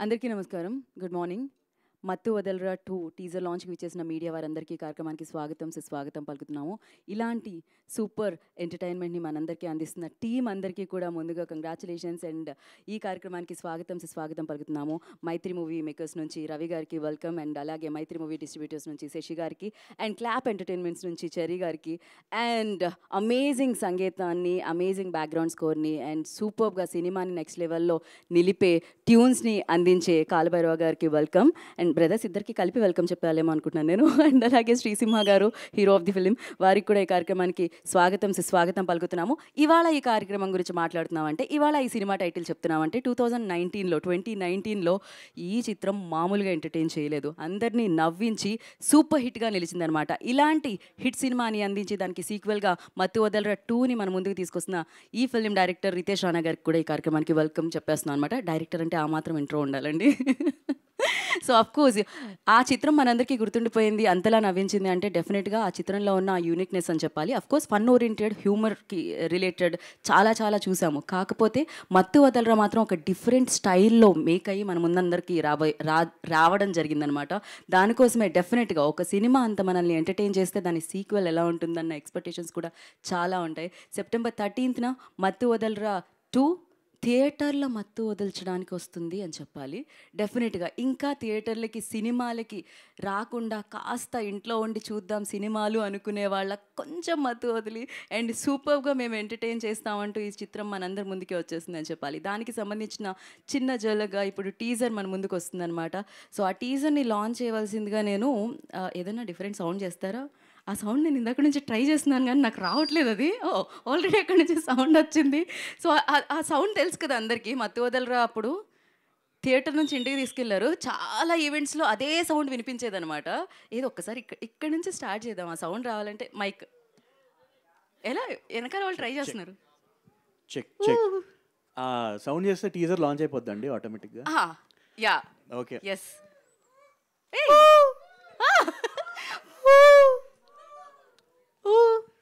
అందరికీ నమస్కారం. Good morning. 'మత్తు వదలరా 2' టీజర్ లాంచ్‌కి విచ్చేసిన మీడియా వారందరికీ కార్యక్రమానికి స్వాగతం, సుస్వాగతం పలుకుతున్నాము. ఇలాంటి సూపర్ ఎంటర్‌టైన్‌మెంట్‌ని మనందరికీ అందిస్తున్న టీమ్ అందరికీ కూడా ముందుగా కంగ్రాచ్యులేషన్స్ అండ్ ఈ కార్యక్రమానికి స్వాగతం, సుస్వాగతం పలుకుతున్నాము. మైత్రి మూవీ మేకర్స్ నుంచి రవి గారికి వెల్కమ్ అండ్ అలాగే మైత్రి మూవీ డిస్ట్రిబ్యూటర్స్ నుంచి శశి గారికి అండ్ క్లాప్ ఎంటర్‌టైన్‌మెంట్స్ నుంచి చెర్రీ గారికి అండ్ అమేజింగ్ సంగీతాన్ని, అమేజింగ్ బ్యాక్‌గ్రౌండ్ స్కోర్‌ని అండ్ సూపర్బ్‌గా సినిమాని నెక్స్ట్ లెవెల్‌లో నిలిపే ట్యూన్స్‌ని అందించే కాలభైరవ గారికి వెల్కమ్ అండ్ బ్రదర్స్ ఇద్దరికి కలిపి వెల్కమ్ చెప్పాలేమో అనుకుంటున్నాను నేను. అండ్ అలాగే శ్రీసింహ గారు, హీరో ఆఫ్ ది ఫిలిం, వారికి కూడా ఈ కార్యక్రమానికి స్వాగతం, సుస్వాగతం పలుకుతున్నాము. ఇవాళ ఈ కార్యక్రమం గురించి మాట్లాడుతున్నామంటే, ఇవాళ ఈ సినిమా టైటిల్ చెప్తున్నామంటే 2019లో ఈ చిత్రం మామూలుగా ఎంటర్టైన్ చేయలేదు, అందరినీ నవ్వించి సూపర్ హిట్గా నిలిచిందనమాట. ఇలాంటి హిట్ సినిమాని అందించి దానికి సీక్వెల్గా మత్తు వదలరా 2ని మన ముందుకు తీసుకొస్తున్న ఈ ఫిలిం డైరెక్టర్ రితేష్ రాణా గారికి కూడా ఈ కార్యక్రమానికి వెల్కమ్ చెప్పేస్తున్నాను అనమాట. డైరెక్టర్ అంటే ఆ మాత్రం ఇంట్రో ఉండాలండి. సో అఫ్కోర్స్ ఆ చిత్రం మనందరికీ గుర్తుండిపోయింది, అంతలా నవ్వించింది అంటే డెఫినెట్గా ఆ చిత్రంలో ఉన్న ఆ యూనిక్నెస్ అని చెప్పాలి. అఫ్కోర్స్ ఫన్ ఓరియంటెడ్, హ్యూమర్కి రిలేటెడ్ చాలా చాలా చూసాము. కాకపోతే మత్తు వదలరా మాత్రం ఒక డిఫరెంట్ స్టైల్లో మేక్ అయ్యి మన ముందందరికీ రావడం జరిగిందనమాట. దానికోసమే డెఫినెట్గా ఒక సినిమా అంత మనల్ని ఎంటర్టైన్ చేస్తే దాని సీక్వెల్ ఎలా ఉంటుందన్న ఎక్స్పెక్టేషన్స్ కూడా చాలా ఉంటాయి. సెప్టెంబర్ 13న మత్తు వదలరా 2 థియేటర్లో మత్తు వదల్చడానికి వస్తుంది అని చెప్పాలి. డెఫినెట్గా ఇంకా థియేటర్లకి, సినిమాలకి రాకుండా కాస్త ఇంట్లో ఉండి చూద్దాం సినిమాలు అనుకునే వాళ్ళకి కొంచెం మత్తు వదిలి అండ్ సూపర్గా మేము ఎంటర్టైన్ చేస్తామంటూ ఈ చిత్రం మనందరి ముందుకే వచ్చేస్తుంది అని చెప్పాలి. దానికి సంబంధించిన చిన్న జలగా ఇప్పుడు టీజర్ మన ముందుకు వస్తుందన్నమాట. సో ఆ టీజర్ని లాంచ్ చేయవలసిందిగా నేను ఏదైనా డిఫరెంట్ సౌండ్ చేస్తారా? ఆ సౌండ్ నేను ఇందాక నుంచి ట్రై చేస్తున్నాను కానీ నాకు రావట్లేదు అది. ఆల్రెడీ అక్కడి నుంచి సౌండ్ వచ్చింది. సో ఆ సౌండ్ తెలుసు కదా అందరికీ, మత్తు వదలరా అప్పుడు థియేటర్ నుంచి ఇంటికి తీసుకెళ్లారు, చాలా ఈవెంట్స్లో అదే సౌండ్ వినిపించేదనమాట. ఏదో ఒక్కసారి ఇక్కడ నుంచి స్టార్ట్ చేద్దాం. ఆ సౌండ్ రావాలంటే మైక్ ఎలా వెనకాల వాళ్ళు ట్రై చేస్తున్నారు. చెక్ చెక్ సౌండ్ చేస్తే టీజర్ లాంచ్ అయిపోద్దండి ఆటోమేటిక్గా. Yeah okay. ఎస్.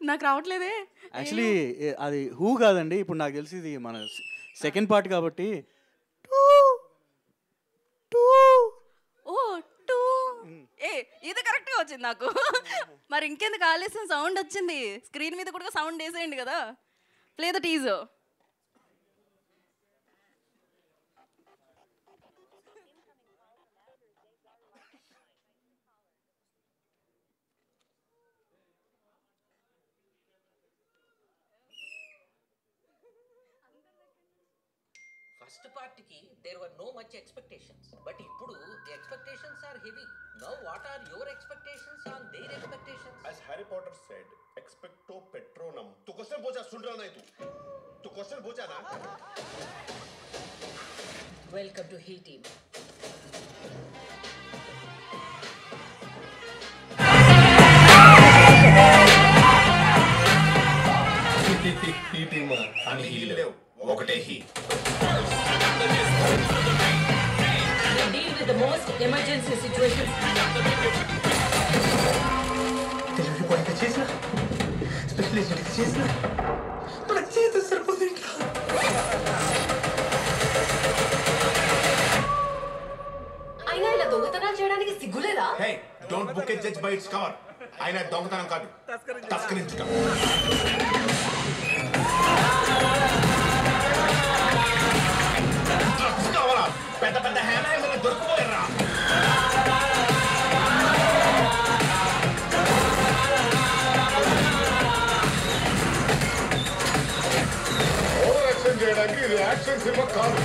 నాకు రావట్లేదే యాక్చువల్లీ అది హూ కాదండి, ఇప్పుడు నాకు తెలిసి ఇది మన సెకండ్ పార్ట్ కాబట్టి. ఇది కరెక్ట్గా వచ్చింది నాకు. మరి ఇంకెందుకు ఆలస్యం, సౌండ్ వచ్చింది స్క్రీన్ మీద కూడా సౌండ్ వేసేయండి కదా. Play the teaser. ఫస్ట్ పార్ట్కి there were no much expectations, but ఇప్పుడు the expectations are heavy. Now what are your expectations on their expectations? As Harry Potter said, expecto patronum. तू question पूछा, सुन रहा नहीं तू क्वेश्चन पूछा ना. Welcome to he team. He team అని హీ లేవు, ఒకటే he. Deal with the most emergency situations. Delivery బాయ్గా చేసిన, స్పెషల్ ఏజెంట్గా చేసిన, మనకు చేత సరిపోతుంది. అయినా ఇలా దొంగతనాలు చేయడానికి సిగ్గులేదా? Hey, don't book a judge by its cover. ఆయన దొంగతనం కాదు, తస్కరించడం. డ్రగ్స్ కావాలా? పెద్ద పెద్ద హ్యాండ్ దొరికిపోయారా? ఓవర్ యాక్షన్ చేయడానికి ఇది యాక్షన్ సినిమా కాదు.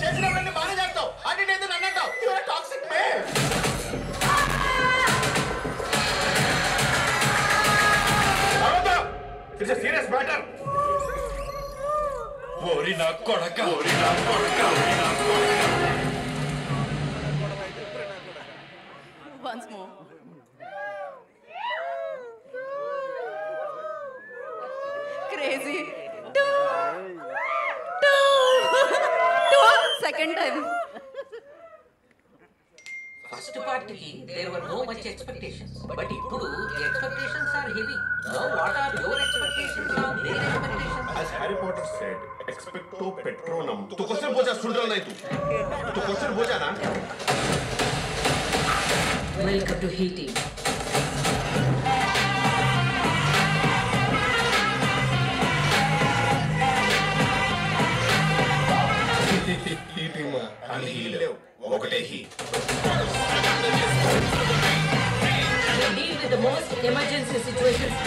చేసినవన్నీ బాగానే చేస్తావు, అంటే నేను నన్ను అంటావు. You are toxic man. It's a serious matter. ఓరి నా కొడక, ఓరి నా కొడక, ఓరి నా కొడక. Once more. Crazy. Two. Second time. First first part కి there were no much expectations but ఇప్పుడు expectations are heavy now what are your expectations on their expectations As Harry Potter said, expecto patronum. तू question पूछा सुन रहा नहीं तू question पूछा ना. వెల్కమ్ టు హీటీ అని హీలేవు ఒకటే he. Deal with the most emergency situations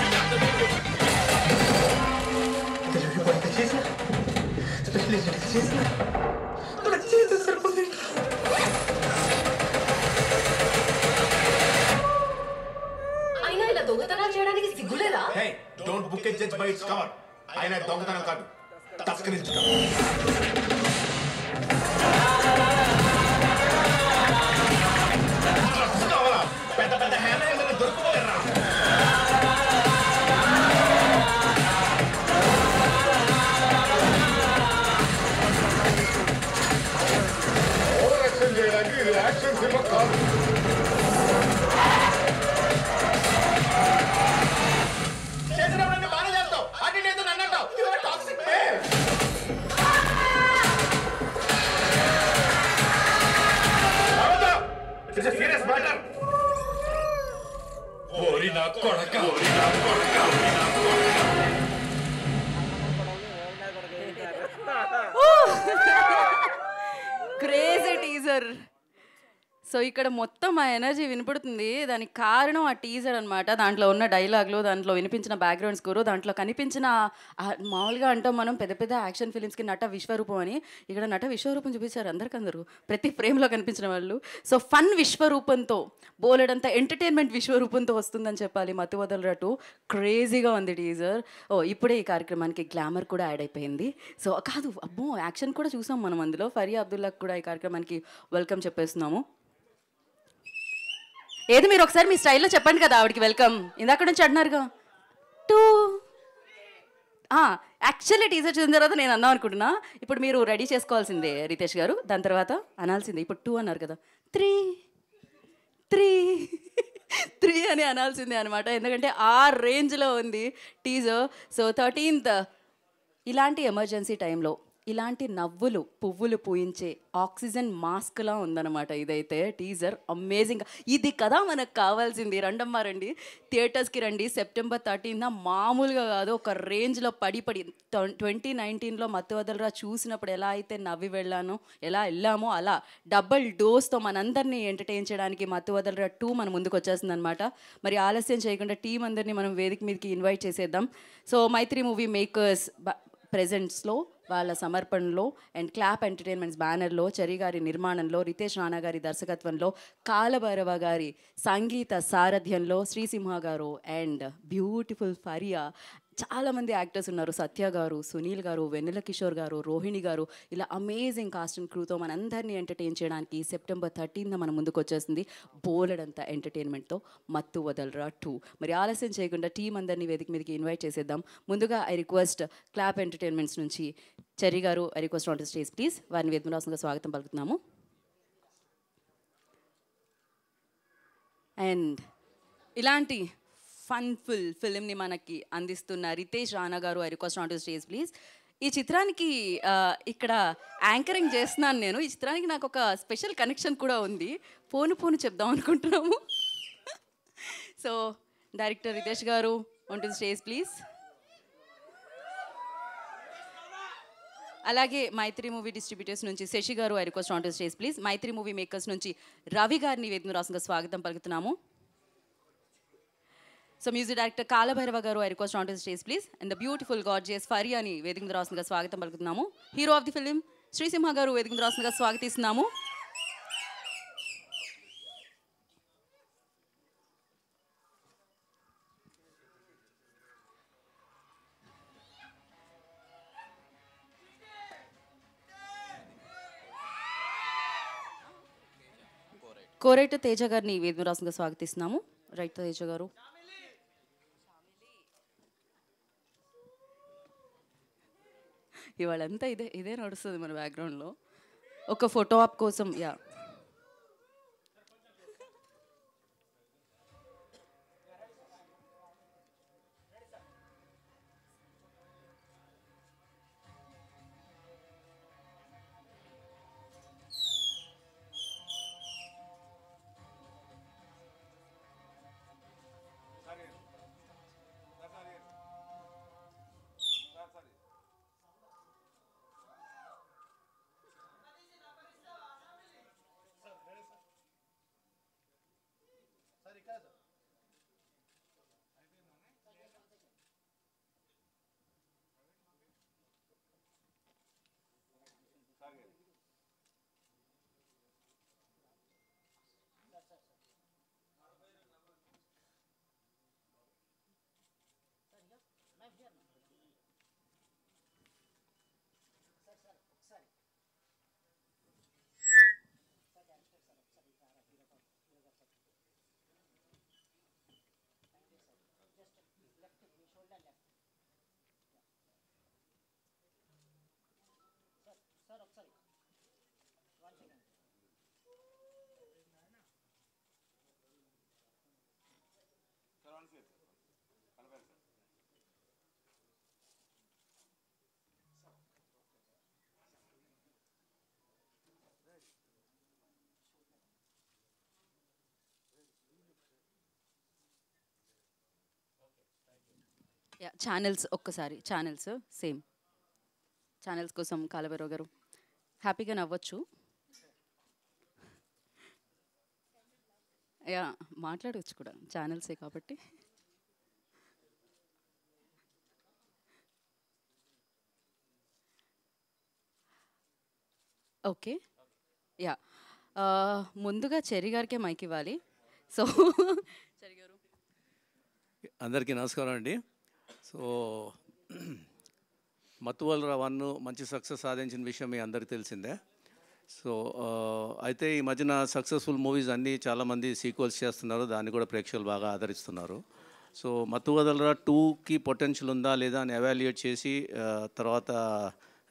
delivery బాయ్కి చేసిన స్పెషల్ ఏజెంట్కి చేసిన తనకి చేస్తే సరిపోతుంది. అయినా ఇలా దొంగతనాలు చేయడానికి సిగ్గులేదా Hey, don't book a judge by its cover. ఆయన దొంగతనం కాదు తస్కరించడం. పెద్ద పెద్ద హ్యాండ్ దొరుకుతారా? ఓవర్ యాక్షన్ చేయడానికి ఇది యాక్షన్ సినిమా కాదు. చేసినప్పుడు బాగా చేస్తావు అది లేదు నన్ను అంటావు. You are toxic man. అవునా? It's a serious matter. ఓరి నా కొడక ఓరి నా కొడక ఓరి నా కొడక. Crazy teaser. సో ఇక్కడ మొత్తం ఆ ఎనర్జీ వినపడుతుంది. దానికి కారణం ఆ టీజర్ అనమాట. దాంట్లో ఉన్న డైలాగ్లు, దాంట్లో వినిపించిన బ్యాక్గ్రౌండ్ స్కోరు, దాంట్లో కనిపించిన మామూలుగా అంటాం మనం పెద్ద పెద్ద యాక్షన్ ఫిలిమ్స్కి నట విశ్వరూపం అని. ఇక్కడ నట విశ్వరూపం చూపించారు అందరికందరూ, ప్రతి ఫ్రేమ్లో కనిపించిన వాళ్ళు. సో ఫన్ విశ్వరూపంతో, బోలెడంత ఎంటర్టైన్మెంట్ విశ్వరూపంతో వస్తుందని చెప్పాలి మత్తు వదలరా 2. క్రేజీగా ఉంది టీజర్. ఇప్పుడే ఈ కార్యక్రమానికి గ్లామర్ కూడా యాడ్ అయిపోయింది. సో కాదు అబ్బో, యాక్షన్ కూడా చూసాం మనం అందులో. ఫరియా అబ్దుల్లాకి కూడా ఈ కార్యక్రమానికి వెల్కమ్ చెప్పేస్తున్నాము. ఏది మీరు ఒకసారి మీ స్టైల్లో చెప్పండి కదా ఆవిడకి వెల్కమ్. ఇందాక నుంచి అంటున్నారుగా 2. యాక్చువల్లీ టీజర్ చూసిన తర్వాత నేను అన్నాం అనుకుంటున్నా, ఇప్పుడు మీరు రెడీ చేసుకోవాల్సిందే రితేష్ గారు. దాని తర్వాత అనాల్సిందే, ఇప్పుడు 2 అన్నారు కదా, 3 అని అనాల్సిందే అనమాట. ఎందుకంటే ఆ రేంజ్లో ఉంది టీజర్. సో 13th ఇలాంటి ఎమర్జెన్సీ టైంలో ఇలాంటి నవ్వులు పువ్వులు పూయించే ఆక్సిజన్ మాస్క్లా ఉందన్నమాట ఇదైతే టీజర్. అమేజింగ్. ఇది కదా మనకు కావాల్సింది. రండమ్మా రండి, థియేటర్స్కి రండి. September 13th మామూలుగా కాదు, ఒక రేంజ్లో పడి 2019లో మత్తు వదలరా చూసినప్పుడు ఎలా అయితే నవ్వి వెళ్ళామో అలా డబుల్ డోస్తో మనందరినీ ఎంటర్టైన్ చేయడానికి మత్తు వదలరా 2 మన ముందుకు వచ్చేస్తుంది అనమాట. మరి ఆలస్యం చేయకుండా టీం అందరినీ మనం వేదిక మీదకి ఇన్వైట్ చేసేద్దాం. సో మైత్రి మూవీ మేకర్స్ ప్రెజెంట్స్లో, వాళ్ళ సమర్పణలో అండ్ క్లాప్ ఎంటర్టైన్మెంట్స్ బ్యానర్లో, చెరి గారి నిర్మాణంలో, రితేష్ రాణా గారి దర్శకత్వంలో, కాలభైరవ గారి సంగీత సారథ్యంలో, శ్రీసింహ గారు అండ్ బ్యూటిఫుల్ ఫరియా, చాలామంది యాక్టర్స్ ఉన్నారు. సత్య గారు, సునీల్ గారు, వెన్నెల కిషోర్ గారు, రోహిణి గారు, ఇలా అమేజింగ్ కాస్ట్ అండ్ క్రూతో మనందరినీ ఎంటర్టైన్ చేయడానికి September 13th మన ముందుకు వచ్చేసింది బోలెడంతా ఎంటర్టైన్మెంట్తో మత్తు వదలరా 2. మరి ఆలస్యం చేయకుండా టీం అందరినీ వేదిక మీదకి ఇన్వైట్ చేసేద్దాం. ముందుగా ఐ రిక్వెస్ట్ క్లాప్ ఎంటర్టైన్మెంట్స్ నుంచి చెరి గారు, I request on to stage please. వారిని వేదికగా స్వాగతం పలుకుతున్నాము. అండ్ ఇలాంటి ఫన్ఫుల్ ఫిలింని మనకి అందిస్తున్న రితేష్ రాణా గారు, I request on to stage please. ఈ చిత్రానికి ఇక్కడ యాంకరింగ్ చేస్తున్నాను నేను. ఈ చిత్రానికి నాకు ఒక స్పెషల్ కనెక్షన్ కూడా ఉంది. పోను చెప్దాం అనుకుంటున్నాము. సో డైరెక్టర్ రితేష్ గారు ఆన్ టు స్టేజ్ ప్లీజ్. అలాగే మైత్రి మూవీ డిస్ట్రిబ్యూటర్స్ నుంచి శశి గారు, I request on to stage please. Mythri movie makers నుంచి రవి గారిని వేదికగా స్వాగతం పలుకుతున్నాము. సో మ్యూజిక్ డైరెక్టర్ కాలభైరవ గారు, I request on to stage please. And the beautiful gorgeous ఫరియాని వేదికగా స్వాగతం పలుకుతున్నాము. Hero of the film Sri Simha గారు వేదికగా స్వాగతిస్తున్నాము. కోరైట్ తేజ గారిని వేదికగా స్వాగతిస్తున్నాము. రైట్ తేజ గారు. ఇవాళంతా ఇదే నడుస్తుంది మన బ్యాక్గ్రౌండ్లో. ఒక ఫోటో ఆప్ కోసం. యా ఛానల్స్ ఒక్కసారి ఛానల్స్ సేమ్ ఛానల్స్ కోసం కాలభైరవ్ గారు హ్యాపీగా నవ్వచ్చు. యా మాట్లాడవచ్చు కూడా ఛానల్సే కాబట్టి. ఓకే యా ముందుగా చెర్రీ గారికే మైక్ ఇవ్వాలి. సో చెర్రీ గారు. అందరికీ నమస్కారం అండి. సో మత్తువలరా 1 మంచి సక్సెస్ సాధించిన విషయం మీ అందరికీ తెలిసిందే. సో అయితే ఈ మధ్యన సక్సెస్ఫుల్ మూవీస్ అన్నీ చాలామంది సీక్వెల్స్ చేస్తున్నారు, దాన్ని కూడా ప్రేక్షకులు బాగా ఆదరిస్తున్నారు. సో మత్తువదలరా 2కి పొటెన్షియల్ ఉందా లేదా అని ఎవాల్యుయేట్ చేసి తర్వాత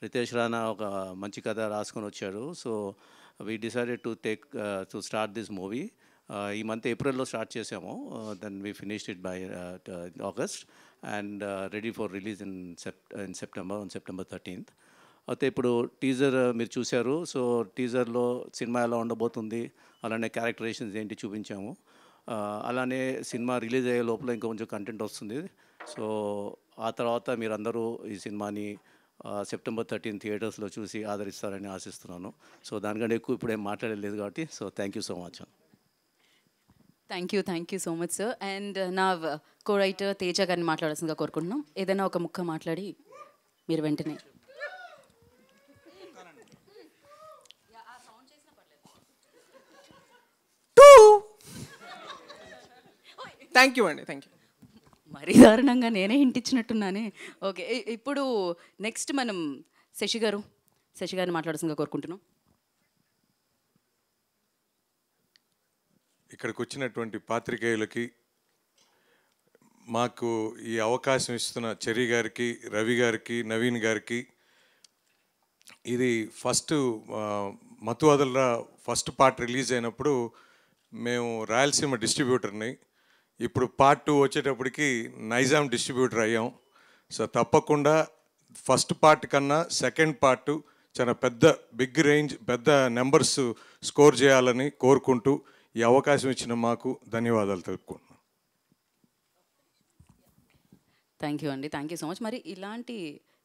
రితేష్ రాణా ఒక మంచి కథ రాసుకొని వచ్చాడు. So we decided to start this movie. ఈ మంత్ ఏప్రిల్లో స్టార్ట్ చేసాము, then we finished it by August and ready for release in September on September 13th. అయితే ఇప్పుడు టీజర్ మీరు చూశారు. సో టీజర్లో సినిమా ఎలా ఉండబోతుంది, అలానే క్యారెక్టరైజేషన్స్ ఏంటి చూపించాము. అలానే సినిమా రిలీజ్ అయ్యే లోపల ఇంకా కొంచెం కంటెంట్ వస్తుంది. సో ఆ తర్వాత మీరందరూ ఈ సినిమాని September 13th థియేటర్స్లో చూసి ఆదరిస్తారని ఆశిస్తున్నాను. సో దానికంటే ఎక్కువ ఇప్పుడేం మాట్లాడలేదు కాబట్టి so thank you so much. Thank you so much sir. And నా కో రైటర్ తేజ గారిని మాట్లాడాల్సిందిగా కోరుకుంటున్నాం. ఏదైనా ఒక ముక్క మాట్లాడి మీరు వెంటనే. థ్యాంక్ యూ అండి, థ్యాంక్ యూ. మరీ దారుణంగా నేనే ఇంటిచ్చినట్టున్నానే. ఓకే ఇప్పుడు నెక్స్ట్ మనం శశి గారిని మాట్లాడాల్సిందిగా కోరుకుంటున్నాం. ఇక్కడికి వచ్చినటువంటి పాత్రికేయులకి, మాకు ఈ అవకాశం ఇస్తున్న చెర్రీ గారికి, రవి గారికి, నవీన్ గారికి, ఇది మత్తువదలరా ఫస్ట్ పార్ట్ రిలీజ్ అయినప్పుడు మేము రాయలసీమ డిస్ట్రిబ్యూటర్ని, ఇప్పుడు పార్ట్ 2 వచ్చేటప్పటికి నైజాం డిస్ట్రిబ్యూటర్ అయ్యాం. సో తప్పకుండా ఫస్ట్ పార్ట్ కన్నా సెకండ్ పార్ట్ చాలా బిగ్ రేంజ్, పెద్ద నెంబర్స్ స్కోర్ చేయాలని కోరుకుంటూ ఈ అవకాశం ఇచ్చిన మాకు ధన్యవాదాలు తెలుపుకుంటున్నాను. Thank you so much. మరి ఇలాంటి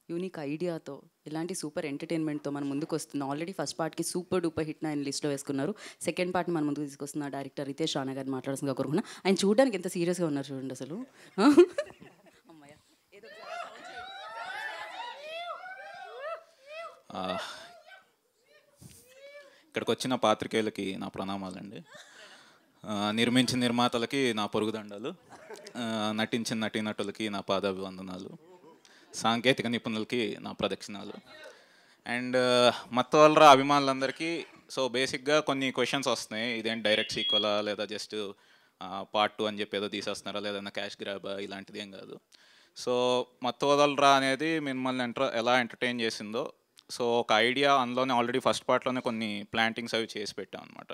యూనిక్ ఐడియాతో, ఇలాంటి సూపర్ ఎంటర్టైన్మెంట్తో మన ముందుకు వస్తుంది. ఆల్రెడీ ఫస్ట్ పార్ట్కి సూపర్ డూపర్ హిట్ ఆయన లిస్ట్లో వేసుకున్నారు. సెకండ్ పార్ట్ని మన ముందుకు తీసుకొస్తున్న డైరెక్టర్ రితేష్ రాణా గారిని మాట్లాడాల్సిందిగా కోరుకున్నా. ఆయన చూడడానికి ఎంత సీరియస్గా ఉన్నారు చూడండి అసలు. ఇక్కడికి వచ్చిన పాత్రికేయులకి నా ప్రణామాలండి. నిర్మించిన నిర్మాతలకి నా పొరుగుదండాలు, నటించిన నటీనటులకి నా పాదాభివందనాలు, సాంకేతిక నిపుణులకి నా ప్రదక్షిణాలు. అండ్ మత్తువలరా అభిమానులందరికీ సో బేసిక్గా కొన్ని క్వశ్చన్స్ వస్తున్నాయి. ఇదేంటి డైరెక్ట్ సీక్వెలా లేదా జస్ట్ పార్ట్ 2 అని చెప్పి ఏదో తీసేస్తున్నారా, లేదన్నా క్యాష్ గ్రాబా, ఇలాంటిది ఏం కాదు. సో మత్తువదలరా అనేది మిమ్మల్ని ఎలా ఎంటర్టైన్ చేసిందో, సో ఒక ఐడియా అందులోనే ఆల్రెడీ ఫస్ట్ పార్ట్లోనే కొన్ని ప్లాంటింగ్స్ అవి చేసి పెట్టాం అనమాట.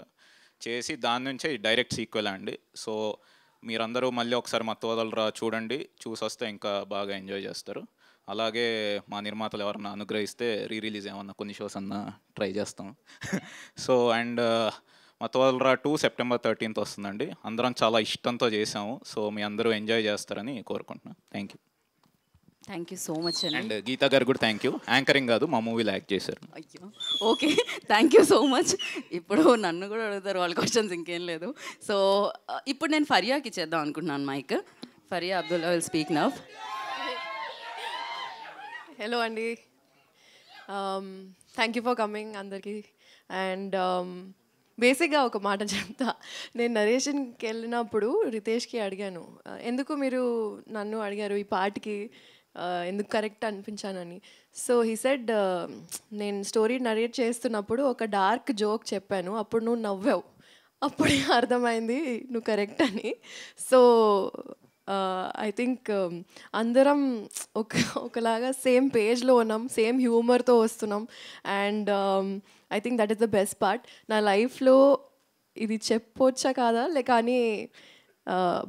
చేసి దాని నుంచే డైరెక్ట్ సీక్వెల్ అండి. సో మీరందరూ మళ్ళీ ఒకసారి మత్తువదలరా చూడండి, చూసి వస్తే ఇంకా బాగా ఎంజాయ్ చేస్తారు. అలాగే మా నిర్మాతలు ఎవరన్నా అనుగ్రహిస్తే రిలీజ్ ఏమన్నా కొన్ని షోస్ అన్నా ట్రై చేస్తాం. So and Mathuvadalara 2 September 13th వస్తుందండి. అందరం చాలా ఇష్టంతో చేసాము. సో మీ అందరూ ఎంజాయ్ చేస్తారని కోరుకుంటున్నాను. Thank you so much and Geetha గారు కూడా థ్యాంక్ యూ. యాంకరింగ్ కాదు, మా మూవీలో యాక్ట్ చేశారు. అయ్యో okay thank you so much. ఇప్పుడు నన్ను కూడా అడుగుతారు వాళ్ళ క్వశ్చన్స్, ఇంకేం లేదు. సో ఇప్పుడు నేను ఫరియాకి ఇచ్చేద్దాం అనుకుంటున్నాను mike. Faria Abdullah will speak now. Hello అండి, థ్యాంక్ యూ ఫర్ కమింగ్ అందరికీ. అండ్ బేసిక్గా ఒక మాట చెప్తా. నేను నరేషన్కి వెళ్ళినప్పుడు రితేష్కి అడిగాను, ఎందుకు మీరు నన్ను అడిగారు ఈ పాటకి ఎందుకు కరెక్ట్ అనిపించానని. సో హీ సెడ్, నేను స్టోరీ నరేట్ చేస్తున్నప్పుడు ఒక డార్క్ జోక్ చెప్పాను, అప్పుడు నువ్వు నవ్వావు, అప్పుడే అర్థమైంది నువ్వు కరెక్ట్ అని. సో ఐ థింక్ అందరం ఒకలాగా సేమ్ పేజ్లో ఉన్నాం, సేమ్ హ్యూమర్తో వస్తున్నాం. And I think that is the best part. నా లైఫ్లో ఇది చెప్పొచ్చా కాదా కానీ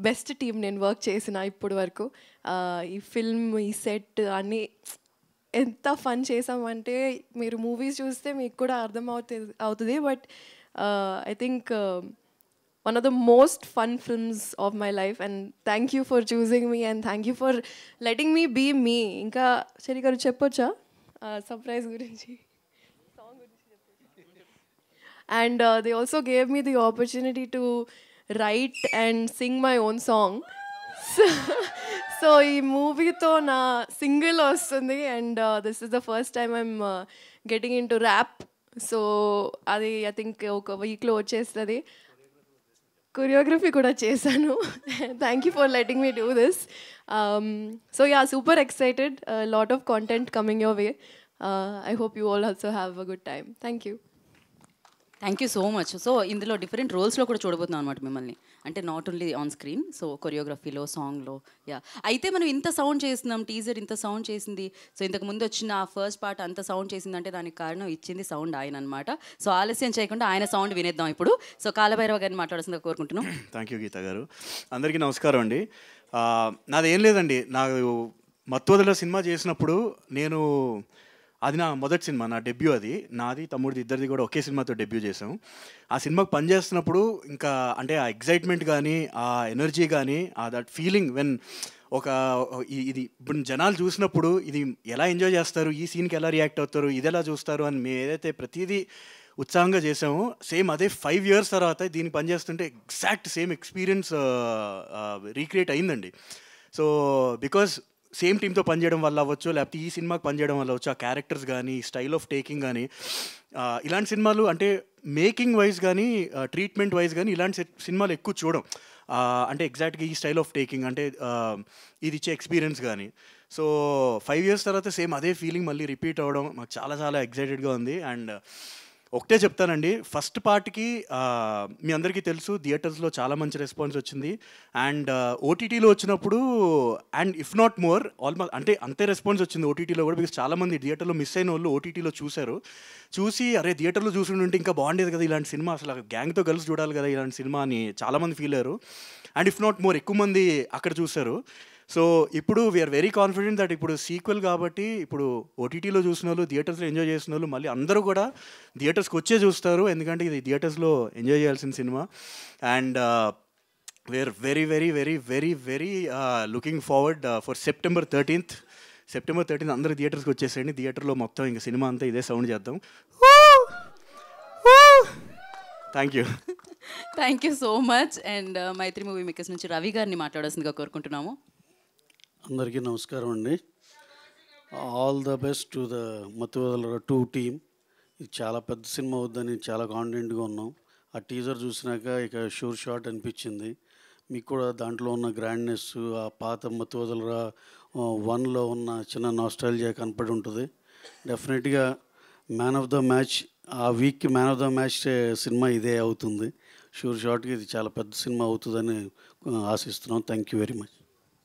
బెస్ట్ టీమ్ నేను వర్క్ చేసిన ఇప్పటి వరకు. ఈ ఫిల్మ్, ఈ సెట్ అన్నీ ఎంత ఫన్ చేసామంటే మీరు మూవీస్ చూస్తే మీకు కూడా అర్థం అవుతుంది. But I think one of the most fun films of my life, and thank you for choosing me and thank you for letting me be me. Inka Cheri garu cheppocha surprise gurinchi, song gurinchi cheppocha. And they also gave me the opportunity to write and sing my own song. So ఈ మూవీతో నా single వస్తుంది, and this is the first time I'm getting into rap. So అది I think ఒక వీక్లో వచ్చేస్తుంది. Choreography కూడా చేశాను. Thank you for letting me do this. So yeah, super excited, lot of content coming your way. I hope you all also have a good time. Thank you. Thank you so much. So ఇందులో different రోల్స్లో కూడా చూడబోతున్నాం అనమాట మిమ్మల్ని, అంటే not only on screen, so కొరియోగ్రఫీలో, సాంగ్లో. Yeah, అయితే మనం ఇంత సౌండ్ చేస్తున్నాం, టీజర్ ఇంత సౌండ్ చేసింది. సో ఇంతకు ముందు వచ్చిన ఆ ఫస్ట్ పార్ట్ అంత సౌండ్ చేసిందంటే దానికి కారణం ఇచ్చింది సౌండ్ ఆయన అనమాట. సో ఆలస్యం చేయకుండా ఆయన సౌండ్ వినేద్దాం ఇప్పుడు. సో కాలభైరవ గారిని మాట్లాడాల్సిందిగా కోరుకుంటున్నాం. థ్యాంక్ యూ గీత గారు. అందరికీ నమస్కారం అండి. నాదేం లేదండి, నాకు మత్తువదల సినిమా చేసినప్పుడు అది నా మొదటి సినిమా, నా డెబ్యూ. అది నాది, తమ్ముడిది, ఇద్దరిది కూడా ఒకే సినిమాతో డెబ్యూ చేసాం. ఆ సినిమాకి పనిచేస్తున్నప్పుడు ఇంకా అంటే ఆ ఎగ్జైట్మెంట్ కానీ, ఆ ఎనర్జీ కానీ, దట్ ఫీలింగ్ వెన్ ఇది ఇప్పుడు జనాలు చూసినప్పుడు ఇది ఎలా ఎంజాయ్ చేస్తారు, ఈ సీన్కి ఎలా రియాక్ట్ అవుతారు, ఇది ఎలా చూస్తారు అని మేము ఏదైతే ప్రతిదీ ఉత్సాహంగా చేసామో, సేమ్ అదే 5 years తర్వాత దీన్ని పనిచేస్తుంటే ఎగ్జాక్ట్ సేమ్ ఎక్స్పీరియన్స్ రీక్రియేట్ అయిందండి. సో బికాజ్ సేమ్ టీంతో పనిచేయడం వల్ల అవ్వచ్చు, లేకపోతే ఈ సినిమాకి పనిచేయడం వల్ల అవ్వచ్చు, ఆ క్యారెక్టర్స్ కానీ, స్టైల్ ఆఫ్ టేకింగ్ కానీ, ఇలాంటి సినిమాలు అంటే మేకింగ్ వైజ్ కానీ, ట్రీట్మెంట్ వైజ్ కానీ ఇలాంటి సినిమాలు ఎక్కువ చూడం. అంటే ఎగ్జాక్ట్గా ఈ స్టైల్ ఆఫ్ టేకింగ్ అంటే ఇది ఇచ్చే ఎక్స్పీరియన్స్ కానీ. సో 5 years తర్వాత సేమ్ అదే ఫీలింగ్ మళ్ళీ రిపీట్ అవ్వడం మాకు చాలా చాలా ఎక్సైటెడ్గా ఉంది. అండ్ ఒకటే చెప్తానండి, ఫస్ట్ పార్ట్కి మీ అందరికీ తెలుసు థియేటర్స్లో చాలా మంచి రెస్పాన్స్ వచ్చింది. అండ్ ఓటీటీలో వచ్చినప్పుడు, and if not more, almost అంటే అంతే రెస్పాన్స్ వచ్చింది ఓటీటీలో కూడా. బికాస్ చాలామంది థియేటర్లో మిస్ అయిన వాళ్ళు ఓటీటీలో చూసి అరే థియేటర్లో చూసుంటే ఇంకా బాగుండేది కదా ఇలాంటి సినిమా, అసలు గ్యాంగ్తో కలిసి చూడాలి కదా ఇలాంటి సినిమా అని చాలామంది ఫీల్ అయ్యారు. అండ్ ఇఫ్ నాట్ మోర్ ఎక్కువ మంది అక్కడ చూశారు. సో ఇప్పుడు వీఆర్ వెరీ కాన్ఫిడెంట్ దట్ ఇప్పుడు సీక్వెల్ కాబట్టి ఇప్పుడు ఓటీటీలో చూసిన వాళ్ళు, థియేటర్స్లో ఎంజాయ్ చేసిన వాళ్ళు మళ్ళీ అందరూ కూడా థియేటర్స్కి వచ్చే చూస్తారు, ఎందుకంటే ఇది థియేటర్స్లో ఎంజాయ్ చేయాల్సిన సినిమా. And we're very very very very very looking forward for September 13th అందరూ థియేటర్స్కి వచ్చేసేయండి. థియేటర్లో మొత్తం ఇంకా సినిమా అంతా ఇదే సౌండ్ చేద్దాం. Thank you. Thank you so much. And Mythri movie makers నుంచి రవి గారిని మాట్లాడాల్సిందిగా కోరుకుంటున్నాము. అందరికీ నమస్కారం అండి. All the best to the Mathu Vadalara 2 team. ఇది చాలా పెద్ద సినిమా అవుద్దని చాలా కాన్ఫిడెంట్గా ఉన్నాం. ఆ టీజర్ చూసినాక ఇక షూర్ షాట్ అనిపించింది. మీకు కూడా దాంట్లో ఉన్న గ్రాండ్నెస్, ఆ పాత మత్తువదల 1లో ఉన్న చిన్న నాస్టాల్జియా కనపడి ఉంటుంది. డెఫినెట్గా మ్యాన్ ఆఫ్ ద మ్యాచ్, ఆ వీక్కి మ్యాన్ ఆఫ్ ద మ్యాచ్ సినిమా ఇదే అవుతుంది. షూర్ షాట్గా ఇది చాలా పెద్ద సినిమా అవుతుందని ఆశిస్తున్నాం. Thank you very much.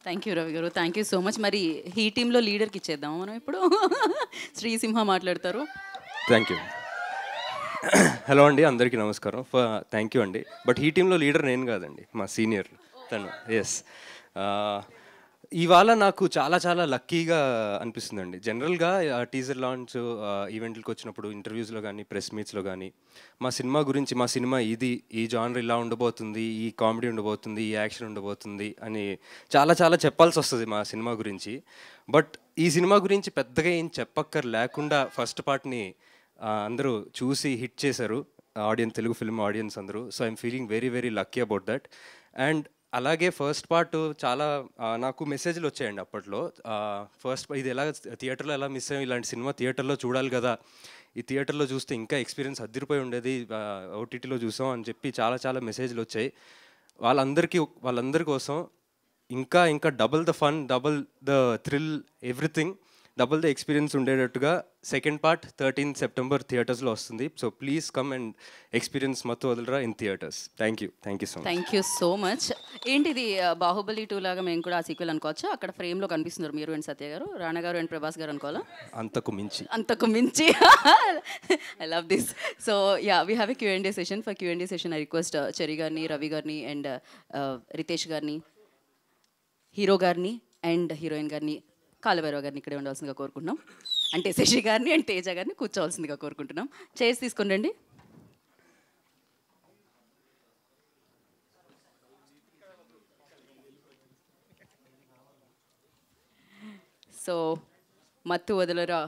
Thank you Ravi గారు, థ్యాంక్ యూ సో మచ్. మరి ఈ టీంలో లీడర్కి ఇచ్చేద్దాం మనం ఇప్పుడు. శ్రీసింహ మాట్లాడతారు. Thank you. హలో అండి, అందరికీ నమస్కారం. థ్యాంక్ యూ అండి. బట్ ఈ టీంలో లీడర్ నేను కాదండి, మా సీనియర్ తను. ఎస్, ఇవాళ నాకు చాలా చాలా లక్కీగా అనిపిస్తుందండి. జనరల్గా టీజర్ లాంచ్ ఈవెంట్లకు వచ్చినప్పుడు, ఇంటర్వ్యూస్లో కానీ, ప్రెస్ మీట్స్లో కానీ మా సినిమా గురించి, మా సినిమా ఈ జానర్ ఇలా ఉండబోతుంది, ఈ కామెడీ ఉండబోతుంది, ఈ యాక్షన్ ఉండబోతుంది అని చాలా చాలా చెప్పాల్సి వస్తుంది మా సినిమా గురించి. బట్ ఈ సినిమా గురించి పెద్దగా ఏం చెప్పక్కర్ లేకుండా ఫస్ట్ పార్ట్ని అందరూ చూసి హిట్ చేశారు, ఆడియన్స్, తెలుగు ఫిల్మ్ ఆడియన్స్ అందరూ. So I'm feeling very very lucky about that. And అలాగే ఫస్ట్ పార్ట్ చాలా నాకు మెసేజ్లు వచ్చాయండి అప్పట్లో. ఇది ఎలా థియేటర్లో ఎలా మిస్ అయ్యాం, ఇలాంటి సినిమా థియేటర్లో చూడాలి కదా, ఈ థియేటర్లో చూస్తే ఇంకా ఎక్స్పీరియన్స్ అదిరిపోయి ఉండేది, ఓటీటీలో చూసాం అని చెప్పి చాలా చాలా మెసేజ్లు వచ్చాయి. వాళ్ళందరి కోసం ఇంకా ఇంకా double the fun, double the thrill, everything double the experience ఉండేటట్టుగా సెకండ్ పార్ట్ 13th September థియేటర్స్లో వస్తుంది. So please come and experience Mathu Vadalara in theatres. Thank you so much. Thank you so much. ఏంటిది బాహుబలి 2 లాగా మేము కూడా ఆ సీక్వెల్ అనుకోవచ్చా? అక్కడ ఫ్రేమ్లో కనిపిస్తున్నారు మీరు అండ్ సత్య గారు, రాణా గారు అండ్ ప్రభాస్ గారు అనుకోవాలా? అంతకు మించి I love this. So yeah, we have a Q&A session. For Q&A session I request చెరి గారిని, రవి గారిని అండ్ రితేష్ గారిని, హీరో గారిని అండ్ హీరోయిన్ గారిని, కాలభైరవ గారిని ఇక్కడే ఉండాల్సిందిగా కోరుకుంటున్నాం. అంటే శశి గారిని అండ్ తేజ గారిని కూర్చోవాల్సిందిగా కోరుకుంటున్నాం. చైర్స్ తీసుకుని రండి. సో మత్తు వదలరా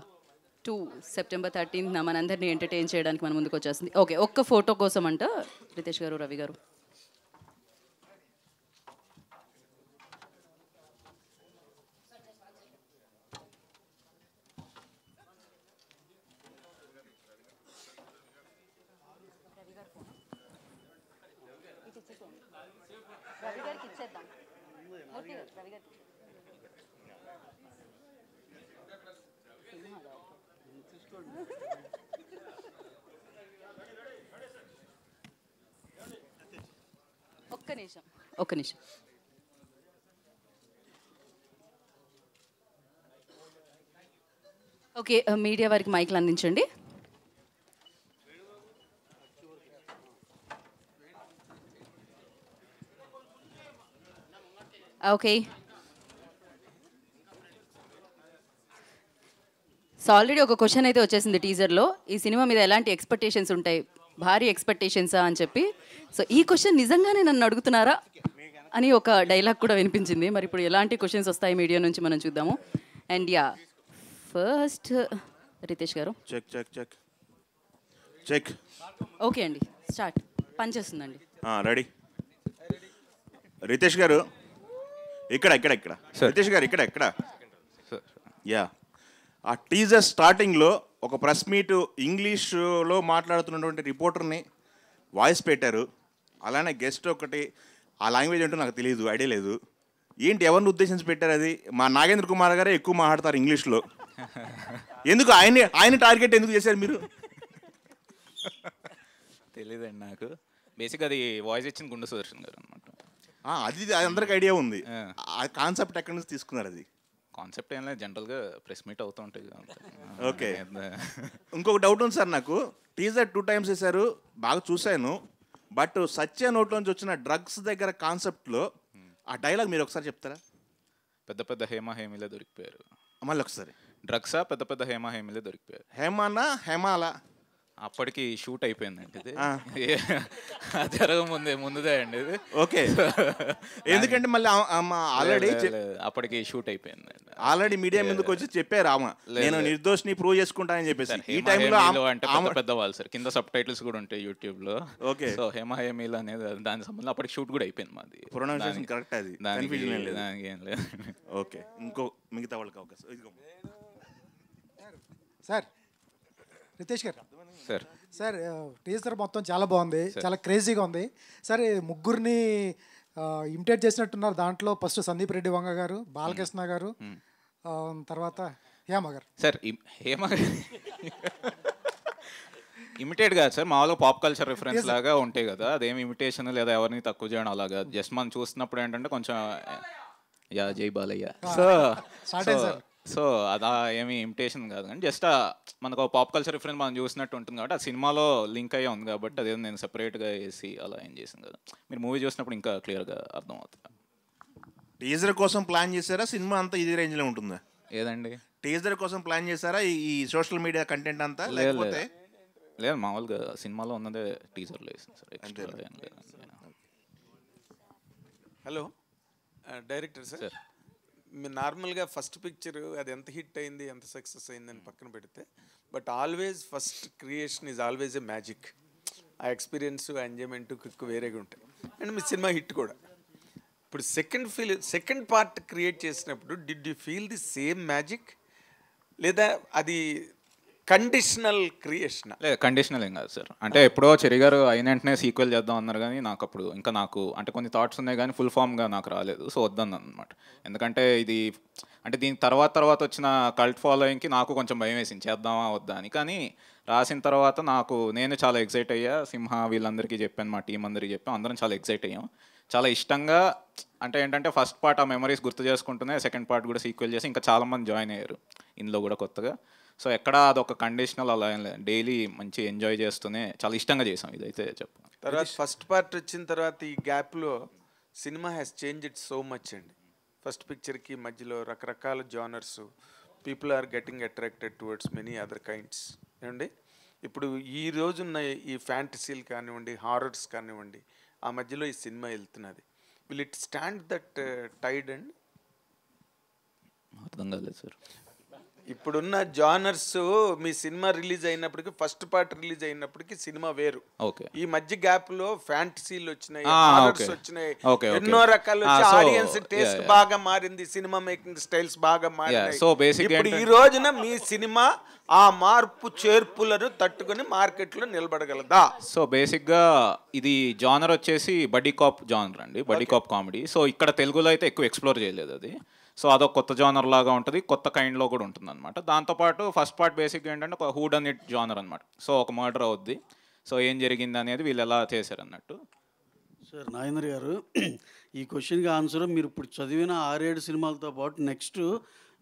2 సెప్టెంబర్ 13న మనందరినీ ఎంటర్టైన్ చేయడానికి మన ముందుకు వచ్చేస్తుంది. ఓకే, ఒక్క ఫోటో కోసం అంట రితేష్ గారు, రవి గారు. ఒక్క నిమిషం. ఓకే, మీడియా వారికి మైక్లు అందించండి. ఓకే, సో ఆల్రెడీ ఒక క్వశ్చన్ అయితే వచ్చేసింది టీజర్లో, ఈ సినిమా మీద ఎలాంటి ఎక్స్పెక్టేషన్స్ ఉంటాయి, భారీ ఎక్స్పెక్టేషన్సా అని చెప్పి. సో ఈ క్వశ్చన్ నిజంగానే నన్ను అడుగుతున్నారా అని ఒక డైలాగ్ కూడా వినిపించింది. మరి ఇప్పుడు ఎలాంటి క్వశ్చన్స్ వస్తాయి మీడియా నుంచి మనం చూద్దాము. అండ్ యా, ఫస్ట్ రితేష్ గారు. Check check check check. Okay అండి, స్టార్ట్. పనిచేస్తుందండి. రెడీ. రితేష్ గారు ఇక్కడ ఇక్కడ ఇక్కడ రితేష్ గారు ఇక్కడ ఇక్కడ. యా, ఆ టీజర్ స్టార్టింగ్లో ఒక ప్రెస్ మీట్ ఇంగ్లీష్లో మాట్లాడుతున్నటువంటి రిపోర్టర్ని వాయిస్ పెట్టారు. అలానే గెస్ట్ ఒకటి, ఆ లాంగ్వేజ్ ఏంటో నాకు తెలియదు, ఐడియా లేదు. ఏంటి, ఎవరిని ఉద్దేశించి పెట్టారు అది? మా నాగేంద్ర కుమార్ గారే ఎక్కువ మాట్లాడతారు ఇంగ్లీష్లో. ఎందుకు ఆయన టార్గెట్ ఎందుకు చేశారు మీరు? తెలియదండి నాకు. బేసిక్గా అది వాయిస్ ఇచ్చిన గుండు సుదర్శన్ గారు అనమాట. అది అందరికి ఐడియా ఉంది. ఆ కాన్సెప్ట్ ఎక్కడి నుంచి తీసుకున్నారు? అది కాన్సెప్ట్ ఏం లేదు, జనరల్గా ప్రెస్ మీట్ అవుతూ ఉంటాయి. ఓకే, ఇంకొక డౌట్ ఉంది సార్ నాకు. టీజర్ 2 times వేశారు, బాగా చూశాను. బట్ సత్య నోట్లోంచి వచ్చిన డ్రగ్స్ దగ్గర కాన్సెప్ట్లో ఆ డైలాగ్ మీరు ఒకసారి చెప్తారా? పెద్ద పెద్ద హేమీలే దొరికిపోయారు. మళ్ళీ ఒకసారి. డ్రగ్సా పెద్ద పెద్ద హేమీలే దొరికిపోయారు. హేమానా హేమాలా? అప్పటికి షూట్ అయిపోయిందండి ఇది. జరగ ముందుదే అండి ఇది. ఓకే, ఎందుకంటే మళ్ళీ ఆల్రెడీ అప్పటికి షూట్ అయిపోయింది. ఆల్రెడీ మీడియా ముందుకు వచ్చి చెప్పారు ఆమె, నేను నిర్దోషిని ప్రూవ్ చేసుకుంటానని చెప్పేసి. ఈ టైంలో అంటే పెద్ద వాళ్ళు సార్, కింద సబ్ టైటిల్స్ కూడా ఉంటాయి యూట్యూబ్ లో. ఓకే, సో హేమీల్ అనేది దాని సంబంధం అప్పటికి షూట్ కూడా అయిపోయింది మాది. ప్రొనౌన్సియేషన్ కరెక్ట్ అది, దానికి ఏం లేదు. ఓకే, ఇంకో మిగతా వాళ్ళకి అవకాశం. సార్ రితేష్ గారు. సార్ సార్ టీజర్ మొత్తం చాలా బాగుంది, చాలా క్రేజీగా ఉంది. సార్ ముగ్గురిని ఇమిటేట్ చేసినట్టున్నారు దాంట్లో. ఫస్ట్ సందీప్ రెడ్డి వంగ గారు, బాలకృష్ణ గారు, తర్వాత హేమ గారు. సార్ హేమ ఇమిటేట్ కాదు సార్, మామూలుగా పాప్ కల్చర్ రిఫరెన్స్ లాగా ఉంటాయి కదా, అదేమి ఇమిటేషన్ లేదా ఎవరిని తక్కువ చేయడం అలాగా. జస్ట్ మనం చూస్తున్నప్పుడు ఏంటంటే కొంచెం యా జై బాలయ్య. సో అదా ఏమి ఇమిటేషన్ కాదు, కానీ జస్ట్ మనకు పాప్ కల్చర్ రిఫరెన్స్ మనం చూసినట్టు ఉంటుంది కాబట్టి ఆ సినిమాలో లింక్ అయ్యే ఉంది కాబట్టి అదే నేను సెపరేట్గా వేసి అలా ఏం చేసింది కదా. మీరు మూవీ చూసినప్పుడు ఇంకా క్లియర్గా అర్థం అవుతుంది. టీజర్ కోసం ప్లాన్ చేశారా? సినిమా అంతా ఇదే రేంజ్లో ఉంటుందా? ఏదండి, టీజర్ కోసం ప్లాన్ చేశారా ఈ సోషల్ మీడియా కంటెంట్ అంతా? లేకపోతే లేదు, మామూలుగా సినిమాలో ఉన్నదే టీజర్లో వేసింది సార్. హలో డైరెక్టర్ సార్, మీరు నార్మల్గా ఫస్ట్ పిక్చర్ అది ఎంత హిట్ అయింది, ఎంత సక్సెస్ అయిందని పక్కన పెడితే, but always first creation is always a magic. ఆ ఎక్స్పీరియన్స్, ఎంజాయ్మెంట్, క్విక్ వేరేగా ఉంటాయి. అండ్ మీ సినిమా హిట్ కూడా. ఇప్పుడు సెకండ్ పార్ట్ క్రియేట్ చేసినప్పుడు did you feel the same magic, లేదా అది కండిషనల్ క్రియేషన్? లేదు, కండిషనల్ ఏం కాదు సార్. అంటే ఎప్పుడో చెరి గారు అయిన వెంటనే సీక్వెల్ చేద్దాం అన్నారు, కానీ నాకు అప్పుడు ఇంకా అంటే కొన్ని థాట్స్ ఉన్నాయి కానీ ఫుల్ ఫామ్గా నాకు రాలేదు. సో వద్దన్నాను అనమాట. ఎందుకంటే ఇది అంటే దీని తర్వాత వచ్చిన కల్ట్ ఫాలోయింగ్కి నాకు కొంచెం భయం వేసింది, చేద్దామా వద్దా అని. కానీ రాసిన తర్వాత నేను చాలా ఎక్సైట్ అయ్యా. సింహ వీళ్ళందరికీ చెప్పాను, మా టీం అందరికీ చెప్పాను, అందరం చాలా ఎక్సైట్ అయ్యాం, చాలా ఇష్టంగా. అంటే ఏంటంటే ఫస్ట్ పార్ట్ ఆ మెమరీస్ గుర్తు చేసుకుంటూనే సెకండ్ పార్ట్ కూడా సీక్వెల్ చేసి ఇంకా చాలామంది జాయిన్ అయ్యారు ఇందులో కూడా కొత్తగా. సో ఎక్కడ అదొక కండిషనల్ అలా ఏం లేదు, డైలీ మంచి ఎంజాయ్ చేస్తూనే చాలా ఇష్టంగా చేసాం ఇదైతే చెప్పాను. తర్వాత ఫస్ట్ పార్ట్ వచ్చిన తర్వాత ఈ గ్యాప్లో సినిమా has change it so much అండి. ఫస్ట్ పిక్చర్కి మధ్యలో రకరకాల genres, people are getting attracted towards many other kinds ఏమండి. ఇప్పుడు ఈ రోజున్న ఈ ఫ్యాంటసీలు కానివ్వండి, హారర్స్ కానివ్వండి, ఆ మధ్యలో ఈ సినిమా వెళ్తున్నది. Will it stand that tide and అర్థం కాలేదు సార్. ఇప్పుడున్న జానర్స్ మీ సినిమా రిలీజ్ అయినప్పటికీ ఫస్ట్ పార్ట్ రిలీజ్ అయినప్పటికీ సినిమా వేరు. ఓకే. ఈ మధ్య గ్యాప్ లో ఫ్యాంటసీలు వచ్చినాయి, ఓకే. హారర్స్ వచ్చినాయి, ఓకే, ఓకే. ఎన్నో రకాలు వచ్చి సో, ఆడియన్స్ టేస్ట్ బాగా మారింది, సినిమా మేకింగ్ స్టైల్స్ బాగా మారినాయి. సో బేసిక్గా ఇప్పుడు ఈ రోజున మీ సినిమా ఆ మార్పు చేర్పులను తట్టుకొని మార్కెట్లో నిలబడగలదా? సో బేసిక్గా ఇది జానర్ వచ్చేసి బడ్డీ కాప్ జానర్ అండి, బడ్డీ కాప్ కామెడీ. సో ఇక్కడ తెలుగులో అయితే ఎక్కువ ఎక్స్ప్లోర్ చేయలేదు అది. సో అదొక కొత్త జానర్ లాగా ఉంటుంది, కొత్త కైండ్లో కూడా ఉంటుంది అనమాట. దాంతోపాటు ఫస్ట్ పార్ట్ బేసిక్గా ఏంటంటే ఒక హూడ్ అండ్ ఇట్ జానర్ అనమాట. సో ఒక మర్డర్ అవుద్ది, సో ఏం జరిగింది అనేది వీళ్ళు ఎలా చేశారు అన్నట్టు. సార్ నాగేంద్ర గారు, ఈ క్వశ్చన్కి ఆన్సర్ మీరు ఇప్పుడు చదివిన 6-7 సినిమాలతో పాటు నెక్స్ట్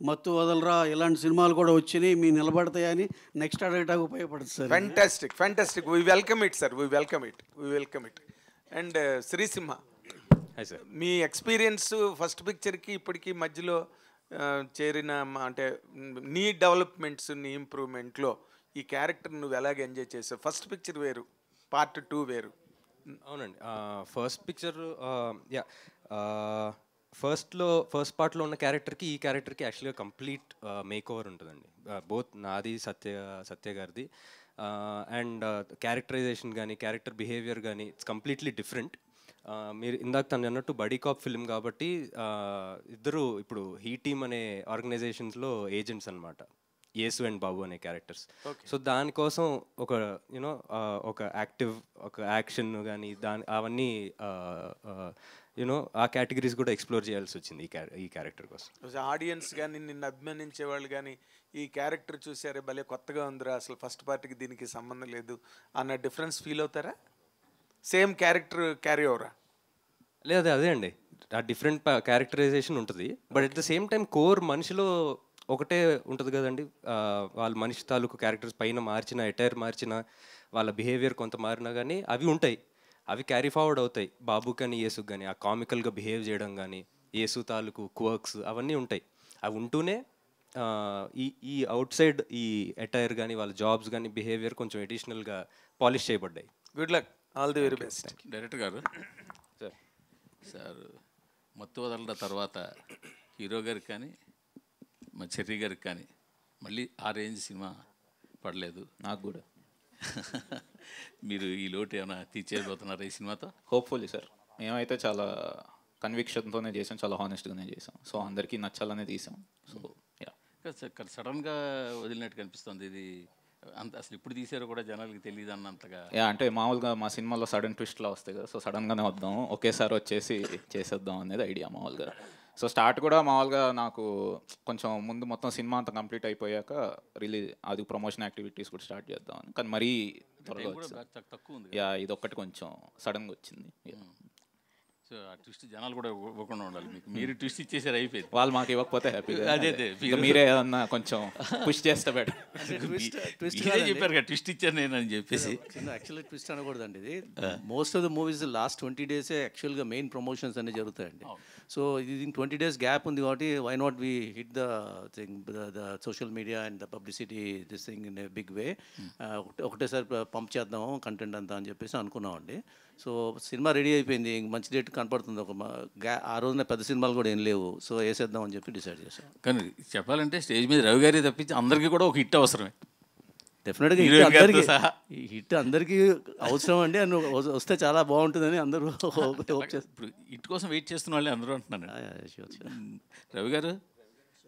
మత్తు వదలరా ఇలాంటి సినిమాలు కూడా వచ్చినాయి, మీ నిలబడతాయని నెక్స్ట్ అడగటానికి ఉపయోగపడుతుంది sir. Fantastic, fantastic. We welcome it sir, we welcome it. And Sri Simha, మీ ఎక్స్పీరియన్స్ ఫస్ట్ పిక్చర్కి ఇప్పటికీ మధ్యలో చేరిన అంటే నీ డెవలప్మెంట్స్, నీ ఇంప్రూవ్మెంట్లో ఈ క్యారెక్టర్ నువ్వు ఎలాగ ఎంజాయ్ చేసావు? ఫస్ట్ పిక్చర్ వేరు, పార్ట్ 2 వేరు. అవునండి. ఫస్ట్ పిక్చర్ ఫస్ట్ పార్ట్లో ఉన్న క్యారెక్టర్కి ఈ క్యారెక్టర్కి యాక్చువల్గా కంప్లీట్ మేక్ ఓవర్ ఉంటుందండి. బోత్ నాది, సత్య గారిది. అండ్ క్యారెక్టరైజేషన్ కానీ క్యారెక్టర్ బిహేవియర్ కానీ ఇట్స్ కంప్లీట్లీ డిఫరెంట్. మీరు ఇందాక తను అన్నట్టు బడీ కాప్ ఫిల్మ్ కాబట్టి ఇద్దరు ఇప్పుడు హీ టీమ్ అనే ఆర్గనైజేషన్స్లో ఏజెంట్స్ అనమాట, యేసు అండ్ బాబు అనే క్యారెక్టర్స్. సో దానికోసం ఒక యూనో ఒక యాక్టివ్ ఒక యాక్షన్ కానీ అవన్నీ యూనో ఆ కేటగిరీస్ కూడా ఎక్స్ప్లోర్ చేయాల్సి వచ్చింది ఈ క్యారెక్టర్ కోసం. ఆడియన్స్ కానీ నిన్ను అభిమానించే వాళ్ళు కానీ ఈ క్యారెక్టర్ చూసారే భలే కొత్తగా ఉందిరా, అసలు ఫస్ట్ పార్ట్కి దీనికి సంబంధం లేదు అన్న డిఫరెన్స్ ఫీల్ అవుతారా? సేమ్ క్యారెక్టర్ క్యారీ ఓవరా? లేదు, అదే అండి, ఆ డిఫరెంట్ క్యారెక్టరైజేషన్ ఉంటుంది. But at the same time core మనిషిలో ఒకటే ఉంటుంది కదండి. వాళ్ళ మనిషి తాలూకు క్యారెక్టర్స్ పైన మార్చిన, ఎటైర్ మార్చిన, వాళ్ళ బిహేవియర్ కొంత మారినా కానీ అవి ఉంటాయి, అవి క్యారీ ఫార్వర్డ్ అవుతాయి. బాబు కానీ యేసుకు కానీ ఆ కామికల్గా బిహేవ్ చేయడం కానీ, యేసు తాలూకు క్వర్క్స్ అవన్నీ ఉంటాయి. అవి ఉంటూనే ఈ అవుట్ సైడ్ ఈ ఎటైర్ కానీ వాళ్ళ జాబ్స్ కానీ బిహేవియర్ కొంచెం ఎడిషనల్గా పాలిష్ చేయబడ్డాయి. Good luck, all the very best. Director గారు, సార్ మత్తు వదలడం తర్వాత హీరో గారికి కానీ మా చెర్రీ గారికి కానీ మళ్ళీ ఆ రేంజ్ సినిమా పడలేదు. నాకు కూడా. మీరు ఈ లోటు ఏమైనా తీర్చేయబోతున్నారు ఈ సినిమాతో? Hopefully sir. మేమైతే చాలా కన్విక్షన్తోనే చేసాం, చాలా హానెస్ట్గానే చేసాం. సో అందరికీ నచ్చాలనే తీసాం. సో సడన్గా వదిలినట్టు కనిపిస్తుంది ఇది. అంత అసలు ఇప్పుడు తీసారో కూడా జనాలకి తెలియదు అన్నంతగా. అంటే మామూలుగా మా సినిమాలో సడన్ ట్విస్ట్లా వస్తాయి కదా, సో సడన్గానే వద్దాం, ఒకేసారి వచ్చేసి చేసేద్దాం అనేది ఐడియా మామూలుగా. సో స్టార్ట్ కూడా మామూలుగా నాకు కొంచెం ముందు మొత్తం సినిమా అంతా కంప్లీట్ అయిపోయాక రిలీజ్ అది ప్రమోషన్ యాక్టివిటీస్ కూడా స్టార్ట్ చేద్దామని, కానీ మరీ త్వరగా తక్కువ ఉంది. ఇది ఒక్కటి కొంచెం సడన్గా వచ్చింది. సో ఆ ట్విస్ట్ జనాలు కూడా ఇవ్వకుండా ఉండాలి మీకు. మీరు ట్విస్ట్ ఇచ్చేసారు, అయిపోయింది. వాళ్ళు మాకు ఇవ్వకపోతే హ్యాపీ. అదే మీరే ఏమన్నా కొంచెం పుష్ చేస్తే బెటర్. చెప్పారు కదా ట్విస్ట్ ఇచ్చారు నేను అని చెప్పేసి. యాక్చువల్గా ట్విస్ట్ అనకూడదండి, ఇది most of the movies last 20 days యాక్చువల్గా మెయిన్ ప్రమోషన్స్ అన్నీ జరుగుతాయండి. సో ఇది 20 days గ్యాప్ ఉంది కాబట్టి why not we hit the thing the social media and the publicity this thing in a big way. ఒకటేసారి పంప్ చేద్దాం కంటెంట్ అంతా అని చెప్పేసి అనుకున్నామండి. సో సినిమా రెడీ అయిపోయింది, మంచి డేట్ కనపడుతుంది. ఆ రోజున పెద్ద సినిమాలు కూడా ఏం లేవు, సో వేసేద్దాం అని చెప్పి డిసైడ్ చేశాం. కానీ చెప్పాలంటే స్టేజ్ మీద రవి గారి తప్పించి అందరికీ కూడా ఒక హిట్ అవసరమే. డెఫినెట్గా హిట్ అందరికీ అవసరం అండి, వస్తే చాలా బాగుంటుందని అందరూ ఇప్పుడు హిట్ కోసం వెయిట్ చేస్తున్న వాళ్ళే అందరూ అంటున్నాను. రవి గారు,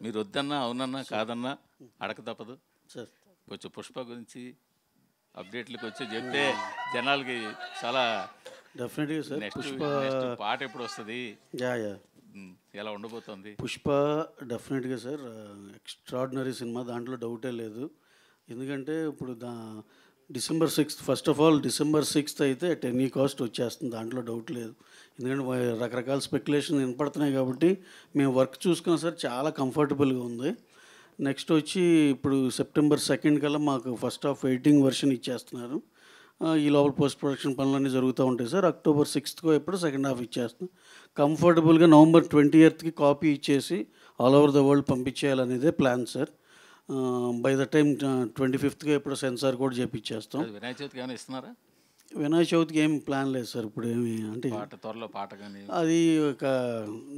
మీరు వద్దన్నా అవునన్నా కాదన్నా అడక తప్పదు. కొంచెం పుష్ప గురించి అప్డేట్లకు వచ్చి చెప్తే జనాలకి చాలా డెఫినెట్గా సార్. పుష్ప పాట ఎప్పుడు వస్తుంది, ఎలా ఉండబోతుంది? పుష్ప డెఫినెట్గా సార్ ఎక్స్ట్రాడినరీ సినిమా, దాంట్లో డౌటే లేదు. ఎందుకంటే ఇప్పుడు December 6th first of all December 6th అయితే అట్ ఎనీ కాస్ట్ వచ్చేస్తుంది, దాంట్లో డౌట్ లేదు. ఎందుకంటే రకరకాల స్పెక్యులేషన్ వినపడుతున్నాయి కాబట్టి మేము వర్క్ చూసుకున్నాం సార్, చాలా కంఫర్టబుల్గా ఉంది. నెక్స్ట్ వచ్చి ఇప్పుడు September 2nd కల్లా మాకు ఫస్ట్ హాఫ్ ఎడిటింగ్ వర్షన్ ఇచ్చేస్తున్నారు. ఈ లోపల పోస్ట్ ప్రొడక్షన్ పనులన్నీ జరుగుతూ ఉంటాయి సార్. October 6th ఎప్పుడు సెకండ్ హాఫ్ ఇచ్చేస్తాం. కంఫర్టబుల్గా November 20th కాపీ ఇచ్చేసి ఆల్ ఓవర్ ద వరల్డ్ పంపించేయాలనేదే plan sir. By the time 25th ఎప్పుడు సెన్సార్ కూడా చేపించేస్తాం. వినాయక చవితికి ఏమైనా ఇస్తున్నారా? వినాయక చవితికి ఏం ప్లాన్ లేదు సార్ ఇప్పుడు ఏమి అంటే త్వరలో పాట కానీ అది ఒక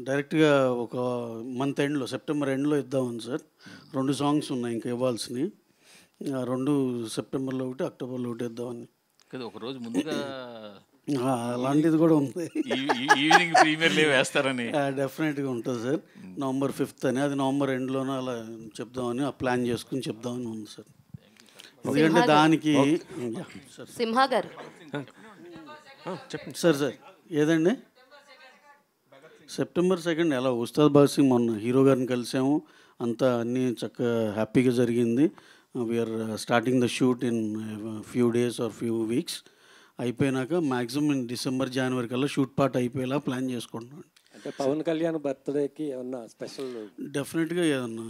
డైరెక్ట్గా ఒక మంత్ ఎండ్లో సెప్టెంబర్ ఎండ్లో ఇద్దామని సార్. 2 సాంగ్స్ ఉన్నాయి ఇంకా ఇవ్వాల్సినవి. 2 సెప్టెంబర్లో ఒకటి, అక్టోబర్లో ఒకటి ఇద్దామని. కదా ఒక రోజు ముందుగా అలాంటిది కూడా ఉంది. ఈవినింగ్ ప్రీమియర్ లీవ్ వేస్తారని డెఫినెట్గా ఉంటుంది సార్. నవంబర్ 5th అని, అది నవంబర్ ఎండ్లోనే అలా చెప్దామని ప్లాన్ చేసుకుని చెప్దామని ఉంది సార్. ఎందుకంటే దానికి సింహ గారు చెప్పండి సార్. ఏదండి సెప్టెంబర్ 2 ఎలా ఉస్తాద్ భగత్ సింగ్ మొన్న హీరో గారిని కలిసాము, అంతా అన్నీ చక్కగా హ్యాపీగా జరిగింది. We're starting the shoot in few days or few weeks. అయిపోయినాక మ్యాక్సిమం డిసెంబర్ జనవరి కల్లా షూట్ పార్ట్ అయిపోయేలా ప్లాన్ చేసుకుంటున్నాను. అంటే పవన్ కళ్యాణ్ బర్త్డేకి ఏమన్నా స్పెషల్? డెఫినెట్గా ఏదన్నా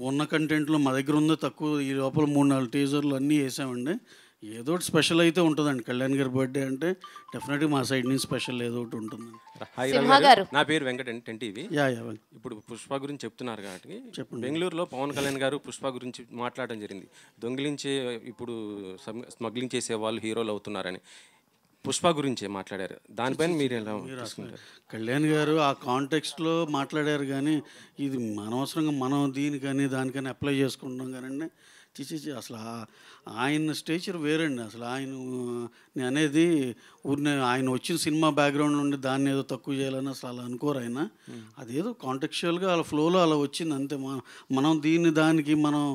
ఉన్న కంటెంట్లో మా దగ్గర ఉందో తక్కువ, ఈ లోపల 3-4 టీజర్లు అన్నీ వేసామండి. ఏదో ఒకటి స్పెషల్ అయితే ఉంటుందండి. కళ్యాణ్ గారి బర్త్డే అంటే డెఫినెట్గా మా సైడ్ నుంచి స్పెషల్ ఏదో ఒకటి ఉంటుంది. నా పేరు వెంకట్ అండి, 10TV. ఇప్పుడు పుష్ప గురించి చెప్తున్నారు కాబట్టి బెంగళూరులో పవన్ కళ్యాణ్ గారు పుష్ప గురించి మాట్లాడడం జరిగింది. దొంగిలించే ఇప్పుడు స్మగ్లింగ్ చేసే వాళ్ళు హీరోలు అవుతున్నారని పుష్ప గురించి మాట్లాడారు. దానిపైన మీరు ఎలా తీసుకుంటారు? కళ్యాణ్ గారు ఆ కాంటెక్స్ట్లో మాట్లాడారు, కానీ ఇది అనవసరంగా మనం దీనికని దానికని అప్లై చేసుకుంటున్నాం కానండి. చిచి అసలు ఆయన స్టేచర్ వేరండి. అసలు నేను అనేది ఊరిని ఆయన వచ్చిన సినిమా బ్యాక్గ్రౌండ్ నుండి దాన్ని ఏదో తక్కువ చేయాలని అసలు అలా అనుకోరు ఆయన. అదేదో కాంటెక్చువల్గా అలా ఫ్లోలో అలా వచ్చింది అంతే. మనం దానికి మనం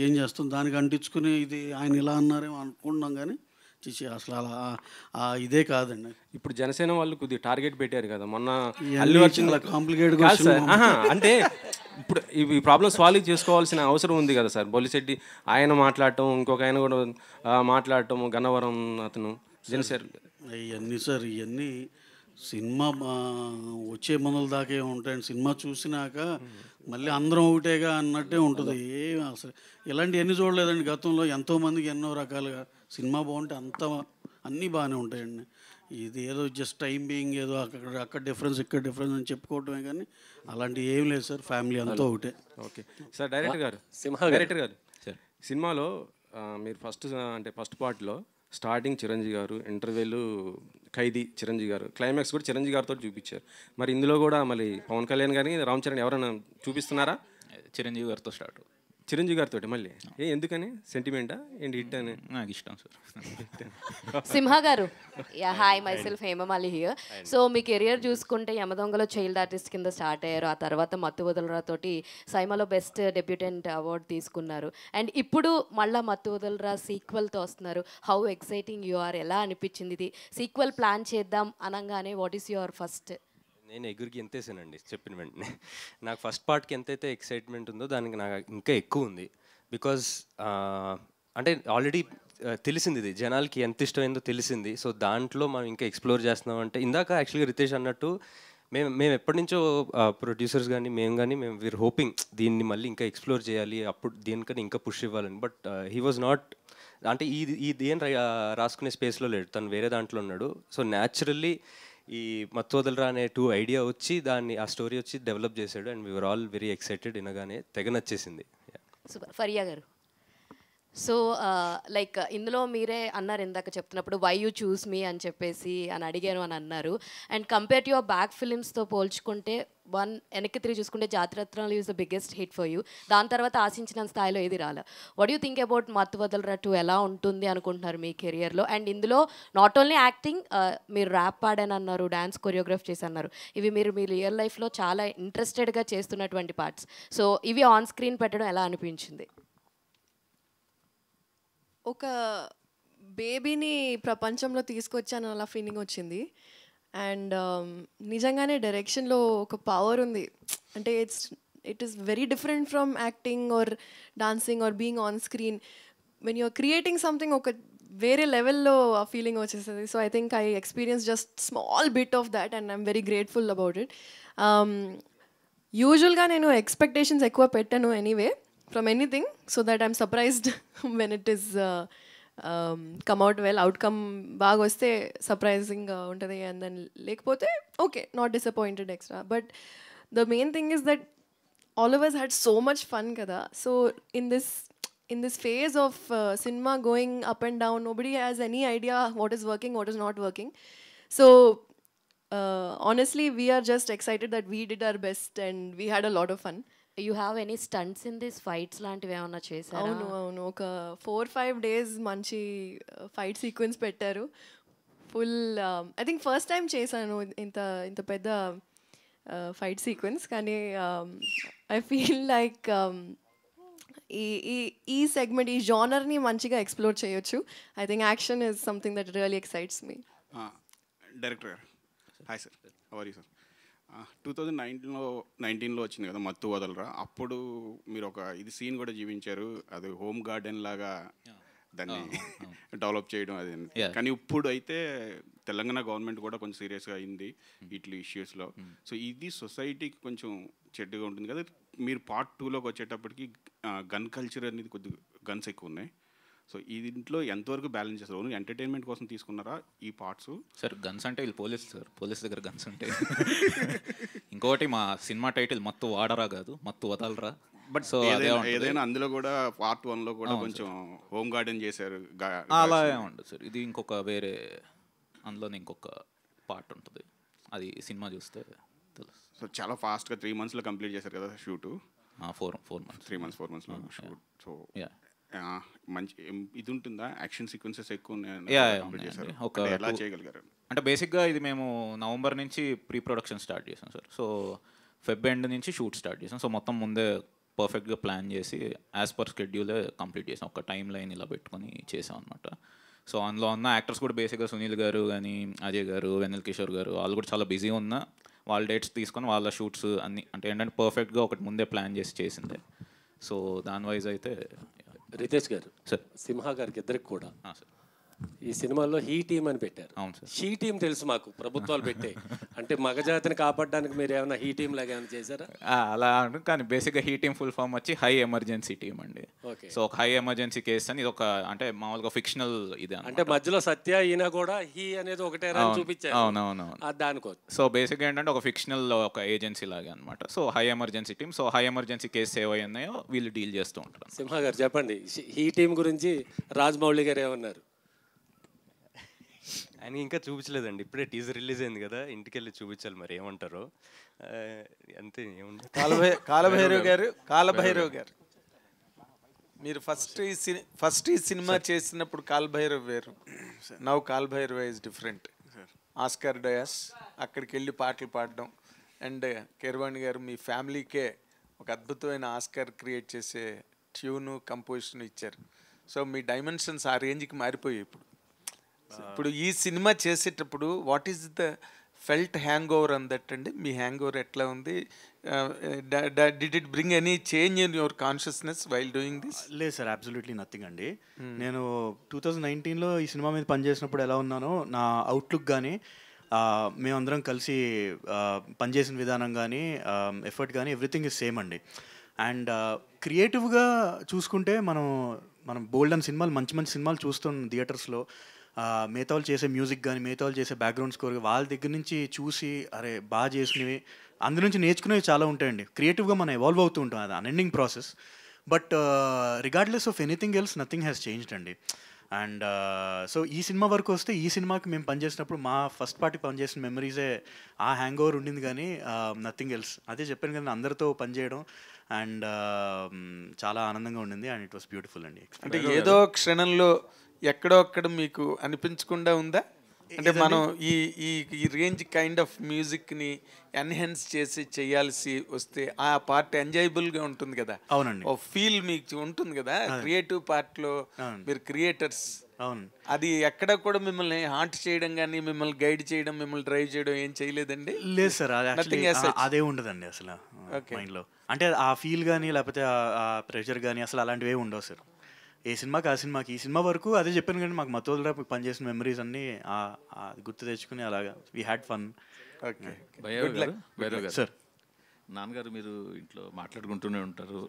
ఏం చేస్తాం, దానికి అంటించుకుని ఇది ఆయన ఇలా అన్నారేమో అనుకుంటున్నాం, కానీ చిచి అసలు అలా ఇదే కాదండి. ఇప్పుడు జనసేన వాళ్ళు కొద్దిగా టార్గెట్ పెట్టారు కదా మొన్న. కాంప్లికేట్ అంటే ఇప్పుడు ఈ ప్రాబ్లమ్ సాల్వ్ చేసుకోవాల్సిన అవసరం ఉంది కదా సార్. బొలిశెట్టి ఆయన మాట్లాడటం, ఇంకొక ఆయన కూడా మాట్లాడటం, గన్నవరం అతను జనసేన. ఇవన్నీ సార్ ఇవన్నీ సినిమా వచ్చే మనల దాకే ఉంటాయండి. సినిమా చూసినాక మళ్ళీ అందరం ఒకటేగా అన్నట్టే ఉంటుంది. అసలు ఇలాంటివన్నీ చూడలేదండి గతంలో. ఎంతోమందికి ఎన్నో రకాలుగా సినిమా బాగుంటే అన్నీ బాగానే ఉంటాయండి. ఇది ఏదో జస్ట్ టైం బీయింగ్ ఏదో అక్కడ డిఫరెన్స్ ఇక్కడ డిఫరెన్స్ అని చెప్పుకోవటమే, కానీ అలాంటివి ఏం లేదు సార్. ఫ్యామిలీ అంతా ఒకటే. Okay sir. డైరెక్టర్ గారు సినిమాలో మీరు ఫస్ట్ పార్ట్లో స్టార్టింగ్ చిరంజీవి గారు, ఇంటర్వెల్ ఖైదీ చిరంజీవి గారు, క్లైమాక్స్ కూడా చిరంజీవి గారితో చూపించారు. మరి ఇందులో కూడా మళ్ళీ పవన్ కళ్యాణ్ గారిని, రామ్ చరణ్ ఎవరైనా చూపిస్తున్నారా? చిరంజీవి గారితో స్టార్ట్. చిరంజీవి గారితో మళ్ళీ ఎందుకని? సెంటిమెంటా ఏంటి? హిట్ అని నాకు ఇష్టం సార్. సింహ గారు, hi myself Hemamali here. So మీ కెరియర్ చూసుకుంటే యమదొంగలో చైల్డ్ ఆర్టిస్ట్ కింద స్టార్ట్ అయ్యారు. ఆ తర్వాత మత్తు వదలరా తోటి సైమాలో బెస్ట్ డెబ్యూటెంట్ అవార్డు తీసుకున్నారు. అండ్ ఇప్పుడు మళ్ళీ మత్తు వదలరా సీక్వెల్తో వస్తున్నారు. How exciting you are? ఎలా అనిపించింది ఇది సీక్వెల్ ప్లాన్ చేద్దాం అనగానే? What is your first? నేను ఎగురికి ఎంతేసానండి చెప్పిన వెంటనే. నాకు ఫస్ట్ పార్ట్కి ఎంతైతే ఎక్సైట్మెంట్ ఉందో దానికి నాకు ఇంకా ఎక్కువ ఉంది. బికాజ్ అంటే ఆల్రెడీ తెలిసింది, ఇది జనాలకి ఎంత ఇష్టమైందో తెలిసింది. సో దాంట్లో మనం ఇంకా ఎక్స్ప్లోర్ చేస్తున్నాం. అంటే ఇందాక యాక్చువల్గా రితేష్ అన్నట్టు మేము ఎప్పటి నుంచో ప్రొడ్యూసర్స్ కానీ మేము వీఆర్ హోపింగ్ దీన్ని మళ్ళీ ఇంకా ఎక్స్ప్లోర్ చేయాలి, అప్పుడు దీనికని ఇంకా పుష్ ఇవ్వాలని. బట్ హీ వాజ్ నాట్, అంటే ఇది ఏం రాసుకునే స్పేస్లో లేడు, తను వేరే దాంట్లో ఉన్నాడు. సో న్యాచురల్లీ ఈ మత్తు వదలరా అనే ఐడియా వచ్చి దాన్ని ఆ స్టోరీ వచ్చి డెవలప్ చేశాడు. And we're all very excited. వినగానే తెగ నచ్చేసింది. సూపర్. ఫరియా గారు, సో లైక్ ఇందులో మీరే అన్నారు ఇందాక చెప్తున్నప్పుడు వై యూ చూస్ మీ అని చెప్పేసి అని అడిగాను అని అన్నారు. And compare to your back ఫిలిమ్స్తో పోల్చుకుంటే వెనక్కి తిరిగి చూసుకుంటే Jathi Ratnalu is the biggest hit for you. దాని తర్వాత ఆశించిన స్థాయిలో ఏది రాలే. వాట్ యూ థింక్ అబౌట్ మత్తు వదలరా 2 ఎలా ఉంటుంది అనుకుంటున్నారు మీ కెరియర్లో? అండ్ ఇందులో నాట్ ఓన్లీ యాక్టింగ్, మీరు ర్యాప్ పాడాను అన్నారు, డ్యాన్స్ కొరియోగ్రాఫ్ చేసి అన్నారు. ఇవి మీరు మీ రియల్ లైఫ్లో చాలా ఇంట్రెస్టెడ్గా చేస్తున్నటువంటి పార్ట్స్. సో ఇవి ఆన్ స్క్రీన్ పెట్టడం ఎలా అనిపించింది? ఒక బేబీని ప్రపంచంలో తీసుకొచ్చాను అలా ఫీలింగ్ వచ్చింది. అండ్ నిజంగానే డైరెక్షన్లో ఒక పవర్ ఉంది. అంటే it is very different from acting or dancing or being on screen. When you're creating something ఒక వేరే లెవెల్లో ఆ ఫీలింగ్ వచ్చేస్తుంది. So I think I experience just small bit of that and I'm very grateful about it. యూజువల్గా నేను expectations ఎక్కువ పెట్టాను anyway from anything, so that I'm surprised when it is come out well. Outcome baga vaste surprising untadi, and then lekapothe okay, not disappointed extra. But the main thing is that all of us had so much fun kada. So in in this phase of cinema going up and down, nobody has any idea what is working, what is not working. So honestly, we are just excited that we did our best and we had a lot of fun. You have any stunts in this fights లాంటివి ఏమన్నా చేశారా? అవును ఒక 4-5 days మంచి fight sequence పెట్టారు. Full I think first time చేశాను ఇంత పెద్ద ఫైట్ సీక్వెన్స్. కానీ ఐ ఫీల్ లైక్ ఈ సెగ్మెంట్, ఈ జానర్ని మంచిగా ఎక్స్ప్లోర్ చేయొచ్చు. I think action is something that really excites me. Director గారు హాయ్ సార్, అవర్ సార్. 2019లో వచ్చింది కదా మత్తు వదలరా, అప్పుడు మీరు ఒక ఇది సీన్ కూడా జీవించారు, అది హోమ్ గార్డెన్ లాగా దాన్ని డెవలప్ చేయడం అది. కానీ ఇప్పుడు అయితే తెలంగాణ గవర్నమెంట్ కూడా కొంచెం సీరియస్గా అయింది ఇట్లా ఇష్యూస్లో. సో ఇది సొసైటీకి కొంచెం చెడ్డగా ఉంటుంది కదా. మీరు పార్ట్ 2లోకి వచ్చేటప్పటికి గన్ కల్చర్ అనేది కొద్దిగా గన్స్ ఎక్కువ ఉన్నాయి. సో ఈ దీంట్లో ఎంతవరకు బ్యాలెన్స్ చేస్తారు? ఓన్లీ ఎంటర్టైన్మెంట్ కోసం తీసుకున్నారా ఈ పార్ట్స్? సార్ గన్స్ అంటే వీళ్ళు పోలీస్ సార్, పోలీస్ దగ్గర గన్స్ ఉంటాయి. ఇంకోటి మా సినిమా టైటిల్ మత్తు వాడరా కాదు, మత్తు వదలరా. బట్ సో ఏదైనా అందులో కూడా పార్ట్ 1లో కూడా కొంచెం హోమ్ గార్డెన్ చేశారు. అలా ఉండదు సార్, ఇది ఇంకొక వేరే, అందులోనే ఇంకొక పార్ట్ ఉంటుంది, అది సినిమా చూస్తే తెలుసు. సో చాలా ఫాస్ట్గా 3 monthsలో కంప్లీట్ చేశారు కదా షూటు? 4 months 4 monthsలో షూట్. సో మంచి ఇది ఉంటుందా, యాక్షన్ సీక్వెన్సెస్ ఎక్కువ చేశారు? ఎలా చేయగలిగారు? అంటే బేసిక్గా ఇది మేము నవంబర్ నుంచి ప్రీ ప్రొడక్షన్ స్టార్ట్ చేసాం సార్. సో ఫెబ్ ఎండ్ నుంచి షూట్ స్టార్ట్ చేసాం. సో మొత్తం ముందే పర్ఫెక్ట్గా ప్లాన్ చేసి యాజ్ పర్ స్కెడ్యూలే కంప్లీట్ చేసాం. ఒక టైం లైన్ ఇలా పెట్టుకొని చేసాం అనమాట. సో అందులో ఉన్న యాక్టర్స్ కూడా బేసిక్గా సునీల్ గారు కానీ, అజయ్ గారు, వెన్నెల్ కిషోర్ గారు, వాళ్ళు కూడా చాలా బిజీ ఉన్న వాళ్ళ డేట్స్ తీసుకొని వాళ్ళ షూట్స్ అన్నీ అంటే ఏంటంటే పర్ఫెక్ట్గా ఒకటి ముందే ప్లాన్ చేసి చేసిందే. సో దాని వైజ్ అయితే రితేష్ గారు, సార్ సింహ గారికి ఇద్దరికి కూడా సార్ ఈ సినిమాలో హీ టీమ్ అని పెట్టారు. అవును సార్. షీ టీమ్ తెలుసు మాకు, ప్రభుత్వాలు పెట్టే. అంటే మగజాతిని కాపాడడానికి మీరు ఏమైనా హీ టీమ్ లాగా ఏమైనా చేశారా? అలా అంటారు, కానీ బేసిక్గా హీ టీమ్ ఫుల్ ఫామ్ వచ్చి హై ఎమర్జెన్సీ టీమ్ అండి. సో ఒక హై ఎమర్జెన్సీ కేసు అని ఇది ఒక అంటే మామూలుగా ఫిక్షనల్ ఇది అంటే మధ్యలో సత్య ఈయన కూడా హీ అనేది ఒకటే చూపించారు. అవునవును దానికోసం. సో బేసిక్గా ఏంటంటే ఒక ఫిక్షనల్ ఒక ఏజెన్సీ లాగా అనమాట. So high emergency team. So high emergency case ఏవై ఉన్నాయో వీళ్ళు డీల్ చేస్తూ ఉంటారు. సింహ గారు చెప్పండి, హీ టీమ్ గురించి రాజమౌళి గారు ఏమన్నారు? ఆయన ఇంకా చూపించలేదండి, ఇప్పుడే టీజర్ రిలీజ్ అయింది కదా, ఇంటికి వెళ్ళి చూపించాలి, మరి ఏమంటారో. అంతే ఏముంది. కాలభైరవ్ గారు మీరు ఫస్ట్ ఈ సినిమా చేసినప్పుడు కాలభైరవ్ వేరు, now Kal Bhairav is different. Oscar dais అక్కడికి వెళ్ళి పాటలు పాడడం, అండ్ కీరవాణి గారు మీ ఫ్యామిలీకే ఒక అద్భుతమైన ఆస్కార్ క్రియేట్ చేసే ట్యూను కంపోజిషన్ ఇచ్చారు. సో మీ డైమెన్షన్స్ ఆ రేంజ్కి మారిపోయాయి. ఇప్పుడు ఈ సినిమా చేసేటప్పుడు what is the felt hang over అని దట్ అండి? మీ హ్యాంగ్ ఓవర్ ఎట్లా ఉంది? Did it bring any change in your consciousness while doing this? లేదు సార్, అబ్సల్యూట్లీ నథింగ్ అండి. నేను 2019లో ఈ సినిమా మీద పనిచేసినప్పుడు ఎలా ఉన్నానో నా అవుట్లుక్ కానీ, మేమందరం కలిసి పనిచేసిన విధానం కానీ, ఎఫర్ట్ కానీ, ఎవ్రీథింగ్ ఇస్ సేమ్ అండి. అండ్ క్రియేటివ్గా చూసుకుంటే మనం బోల్డ్ అని సినిమాలు, మంచి మంచి సినిమాలు చూస్తున్నాం థియేటర్స్లో. మిగతా వాళ్ళు చేసే మ్యూజిక్ కానీ, మిగతా వాళ్ళు చేసే బ్యాక్గ్రౌండ్ స్కోర్, వాళ్ళ దగ్గర నుంచి చూసి అరే బాగా చేసినవి, అందు నుంచి నేర్చుకునేవి చాలా ఉంటాయండి. క్రియేటివ్గా మనం ఎవాల్వ్ అవుతూ ఉంటాం, అది unending process. But regardless of anything else nothing has changed అండి. అండ్ సో ఈ సినిమా వరకు వస్తే, ఈ సినిమాకి మేము పనిచేసినప్పుడు మా ఫస్ట్ పార్టీ పనిచేసిన మెమరీసే ఆ హ్యాంగ్ ఓవర్ ఉండింది, కానీ నథింగ్ ఎల్స్. అదే చెప్పాను కదా, అందరితో పనిచేయడం అండ్ చాలా ఆనందంగా ఉండింది. అండ్ ఇట్ వాస్ బ్యూటిఫుల్ అండి. అంటే ఏదో క్షణంలో ఎక్కడో అక్కడ మీకు అనిపించకుండా ఉందా? అంటే మనం ఈ రేంజ్ కైండ్ ఆఫ్ మ్యూజిక్ని ఎన్హాన్స్ చేసి చేయాల్సి వస్తే ఆ పార్ట్ ఎంజాయబుల్గా ఉంటుంది కదా? అవునండి. ఓ ఫీల్ మీకు ఉంటుంది కదా క్రియేటివ్ పార్ట్లో, మీరు క్రియేటర్స్. అవును. అది ఎక్కడ కూడా మిమ్మల్ని హాంట్ చేయడం కానీ, మిమ్మల్ని గైడ్ చేయడం, మిమ్మల్ని డ్రైవ్ చేయడం ఏం చేయలేదండి? లేదు సార్, అదే ఉండదండి అసలు మైండ్లో. అంటే ఆ ఫీల్ కానీ, లేకపోతే ఆ ప్రెషర్ కానీ అసలు అలాంటివి ఉండవు సార్. ఏ సినిమాకి ఆ సినిమాకి, ఈ సినిమా వరకు అదే చెప్పాను కానీ మాకు మత్తోదరా పనిచేసిన మెమరీస్ అన్నీ గుర్తు తెచ్చుకుని అలాగా వీ హ్యాడ్ ఫన్. సార్ నాన్నగారు మీరు ఇంట్లో మాట్లాడుకుంటూనే ఉంటారు,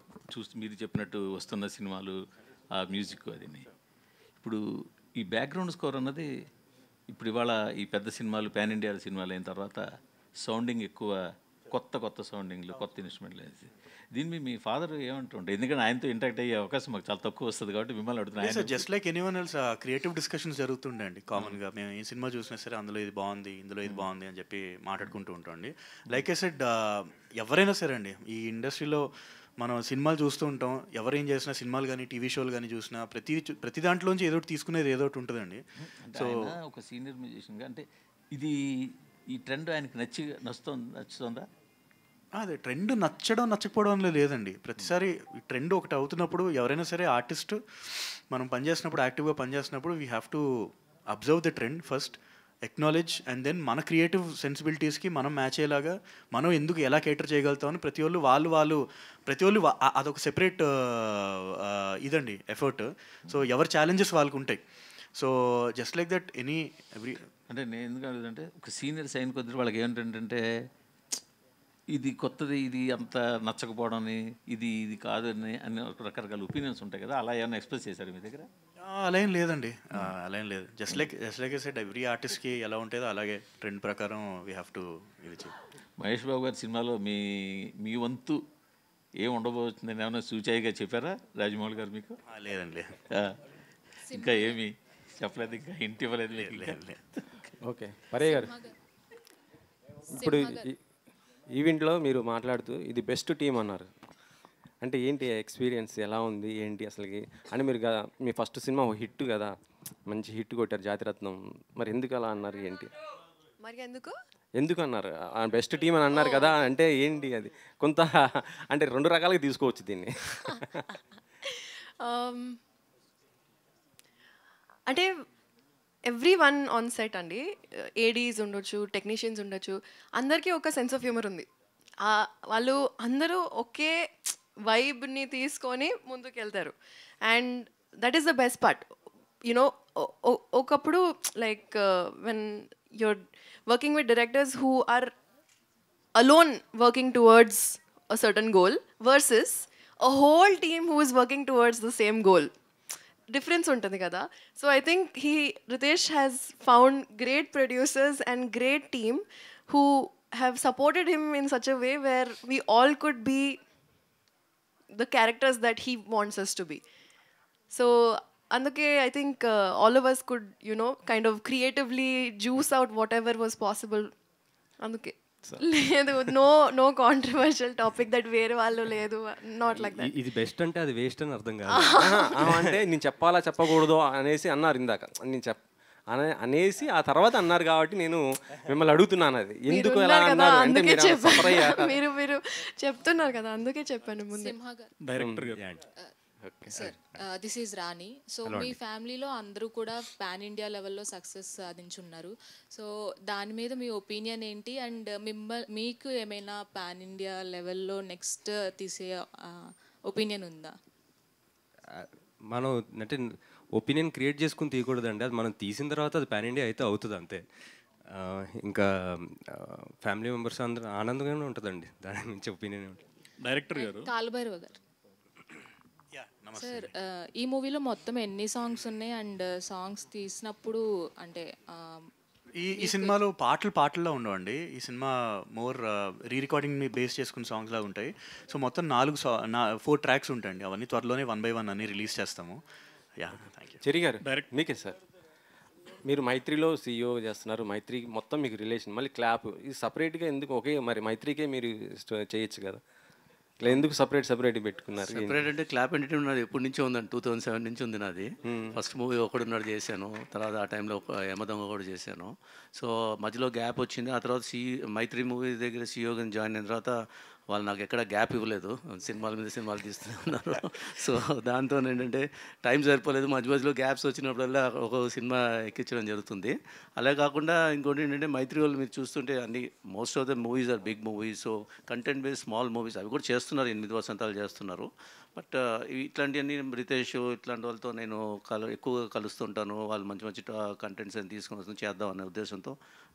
మీరు చెప్పినట్టు వస్తున్న సినిమాలు, ఆ మ్యూజిక్ అది. ఇప్పుడు ఈ బ్యాక్గ్రౌండ్ స్కోర్ అన్నది ఇప్పుడు ఇవాళ ఈ పెద్ద సినిమాలు, పాన్ ఇండియా సినిమాలు అయిన తర్వాత సౌండింగ్ ఎక్కువ కొత్త సౌండింగ్లు, కొత్త ఇన్స్ట్రుమెంట్లు వేసి దీన్ని మీ ఫాదర్ ఏమంటుంటే, ఎందుకంటే ఆయనతో ఇంటరాక్ట్ అయ్యే అవకాశం మాకు చాలా తక్కువ వస్తుంది కాబట్టి మిమ్మల్ని అడుగుతున్నాను. Just like anyone else creative discussions జరుగుతుండే అండి కామన్గా. మేము ఏ సినిమా చూసినా సరే అందులో ఇది బాగుంది, ఇందులో ఇది బాగుంది అని చెప్పి మాట్లాడుకుంటూ ఉంటామండి. లైక్ ఐ సెడ్, ఎవరైనా సరే అండి ఈ ఇండస్ట్రీలో మనం సినిమాలు చూస్తూ ఉంటాం. ఎవరేం చేసినా సినిమాలు కానీ టీవీ షోలు కానీ చూసినా ప్రతి దాంట్లోంచి ఏదో ఒకటి తీసుకునేది ఏదో ఒకటి ఉంటుందండి. సో ఒక సీనియర్ మ్యూజిషియన్గా అంటే ఈ ట్రెండ్ ఆయనకి నచ్చుతుందా? అదే ట్రెండ్ నచ్చడం నచ్చకపోవడం లేదండి. ప్రతిసారి ఈ ట్రెండ్ ఒకటి అవుతున్నప్పుడు ఎవరైనా సరే ఆర్టిస్ట్ మనం పనిచేసినప్పుడు, యాక్టివ్గా పనిచేస్తున్నప్పుడు we have to observe the trend first, acknowledge, and then మన క్రియేటివ్ సెన్సిబిలిటీస్కి మనం మ్యాచ్ అయ్యేలాగా మనం ఎందుకు ఎలా కేటర్ చేయగలుగుతామని ప్రతి ఒళ్ళు అదొక సెపరేట్ ఇదండి ఎఫర్ట్. సో ఎవరి ఛాలెంజెస్ వాళ్ళకు ఉంటాయి. So just like that every అంటే నేను ఎందుకు అడుగుతుంటే, ఒక సీనియర్ సైన్ కొద్ది వాళ్ళకి ఏమిటంటే ఇది కొత్తది, ఇది అంత నచ్చకపోవడం, ఇది కాదు అని రకరకాల ఒపీనియన్స్ ఉంటాయి కదా, అలా ఏమైనా ఎక్స్ప్రెస్ చేశారు మీ దగ్గర? అలా ఏం లేదండి, అలా ఏం లేదు. Just like I said, every ఆర్టిస్ట్కి ఎలా ఉంటుందో అలాగే ట్రెండ్ ప్రకారం వీ హ్యావ్ టు ఇది చేయాలి. మహేష్ బాబు గారి సినిమాలో మీ వంతు ఏం ఉండబోతుందని ఏమైనా సూచాయిగా చెప్పారా రాజమౌళి గారు మీకు? లేదండి, లేదు. ఇంకా ఏమి చెప్పలేదు, ఇంకా ఇంటి ఇవ్వలేదు? లేదు. ఓకే, పరయ్య గారు, ఇప్పుడు ఈవెంట్లో మీరు మాట్లాడుతూ ఇది బెస్ట్ టీం అన్నారు. అంటే ఏంటి ఎక్స్పీరియన్స్ ఎలా ఉంది ఏంటి అసలుకి? అంటే మీరు మీ ఫస్ట్ సినిమా హిట్ కదా, మంచి హిట్ కొట్టారు జాతిరత్నం, మరి ఎందుకు అలా అన్నారు ఏంటి? మరి ఎందుకు అన్నారు బెస్ట్ టీం అని అన్నారు కదా, అంటే ఏంటి అది? కొంత అంటే రెండు రకాలుగా తీసుకోవచ్చు దీన్ని. అంటే ఎవ్రీ వన్ ఆన్ సెట్ అండి, ఏడీస్ ఉండొచ్చు, టెక్నీషియన్స్ ఉండొచ్చు, అందరికీ ఒక సెన్స్ ఆఫ్ హ్యూమర్ ఉంది. వాళ్ళు అందరూ ఒకే వైబ్ని తీసుకొని ముందుకు వెళ్తారు. And that is the best part. You know ఒకప్పుడు like when you're working with directors who are alone working towards a certain goal versus a whole team who is working towards the same goal. Difference ఉంటుంది కదా. So I think Ritesh has found great producers and great team who have supported him in such a way where we all could be the characters that he wants us to be. So అందుకే I think all of us could, kind of creatively juice out whatever was possible. అందుకే లేదు, no controversial topic that వేరే వాళ్ళు లేదు, not like that. ఇది best అంటే అది waste అని అర్థం కాదు. అంటే నేను చెప్పాలా చెప్పకూడదు అనేసి అన్నారు ఇందాక, నేను అనేసి ఆ తర్వాత అన్నారు కాబట్టి నేను మిమ్మల్ని అడుగుతున్నాను అది ఎందుకు ఎలా అన్నారు అంటే మీరు చెప్తున్నారు కదా, అందుకే చెప్పాను ముందు. Director sir, this is Rani. So మీ ఫ్యామిలీలో అందరూ కూడా పాన్ ఇండియా లెవెల్లో సక్సెస్ సాధించున్నారు. సో దాని మీద మీ ఒపీనియన్ ఏంటి? అండ్ మీకు ఏమైనా పాన్ ఇండియా లెవెల్లో నెక్స్ట్ తీసే ఒపీనియన్ ఉందా? మనం అంటే ఒపీనియన్ క్రియేట్ చేసుకుని తీయకూడదండి, అది మనం తీసిన తర్వాత అది పాన్ ఇండియా అయితే అవుతుంది అంతే. ఇంకా ఫ్యామిలీ మెంబర్స్ అందరూ ఆనందంగానే ఉంటుందండి, దాని నుంచి ఒపీనియన్ ఉంటుంది. డైరెక్టర్ గారు కాలభైరవ గారు సార్, ఈ మూవీలో మొత్తం ఎన్ని సాంగ్స్ ఉన్నాయి? అండ్ సాంగ్స్ తీసినప్పుడు అంటే ఈ సినిమాలో పాటల్లో ఉండవండి. ఈ సినిమా మోర్ రికార్డింగ్ని బేస్ చేసుకున్న సాంగ్స్ లాగా ఉంటాయి. సో మొత్తం 4 ట్రాక్స్ ఉంటాయండి. అవన్నీ త్వరలోనే 1 by 1 అన్ని రిలీజ్ చేస్తాము. Thank you. చెరి గారు, మీకే సార్, మీరు మైత్రిలో CEO చేస్తున్నారు, మైత్రి మొత్తం మీకు రిలేషన్, మళ్ళీ క్లాప్ ఇది సపరేట్గా ఎందుకు? ఓకే, మరి మైత్రికే మీరు చేయొచ్చు కదా, ఇట్లా ఎందుకు సపరేట్ పెట్టుకున్నారు? సపరేట్ అంటే క్లాప్ ఎంటర్టైన్మెంట్ నాది ఎప్పటి నుంచో ఉందండి, 2007 నుంచి ఉంది నాది. ఫస్ట్ మూవీ ఒకడున్నాడు చేశాను, తర్వాత ఆ టైంలో యమదొంగ కూడా చేశాను. సో మధ్యలో గ్యాప్ వచ్చింది. ఆ తర్వాత మైత్రి మూవీ దగ్గర CEOగా జాయిన్ అయిన తర్వాత వాళ్ళు నాకు ఎక్కడ గ్యాప్ ఇవ్వలేదు, సినిమాల మీద సినిమాలు తీస్తూనే ఉన్నారు. సో దాంతో ఏంటంటే టైం సరిపోలేదు, మధ్యలో గ్యాప్స్ వచ్చినప్పుడల్లా ఒక సినిమా ఎక్కించడం జరుగుతుంది. అలా కాకుండా ఇంకోటి ఏంటంటే మైత్రి వాళ్ళు మీరు చూస్తుంటే అన్ని most of the movies are big movies. So content based small movies అవి కూడా చేస్తున్నారు, 8 వసంతాలు చేస్తున్నారు. బట్ ఇట్లాంటివన్నీ రితేష్ ఇట్లాంటి వాళ్ళతో నేను ఎక్కువగా కలుస్తుంటాను, వాళ్ళు మంచి కంటెంట్స్ అని తీసుకొని వస్తుంది చేద్దాం అనే ఉద్దేశంతో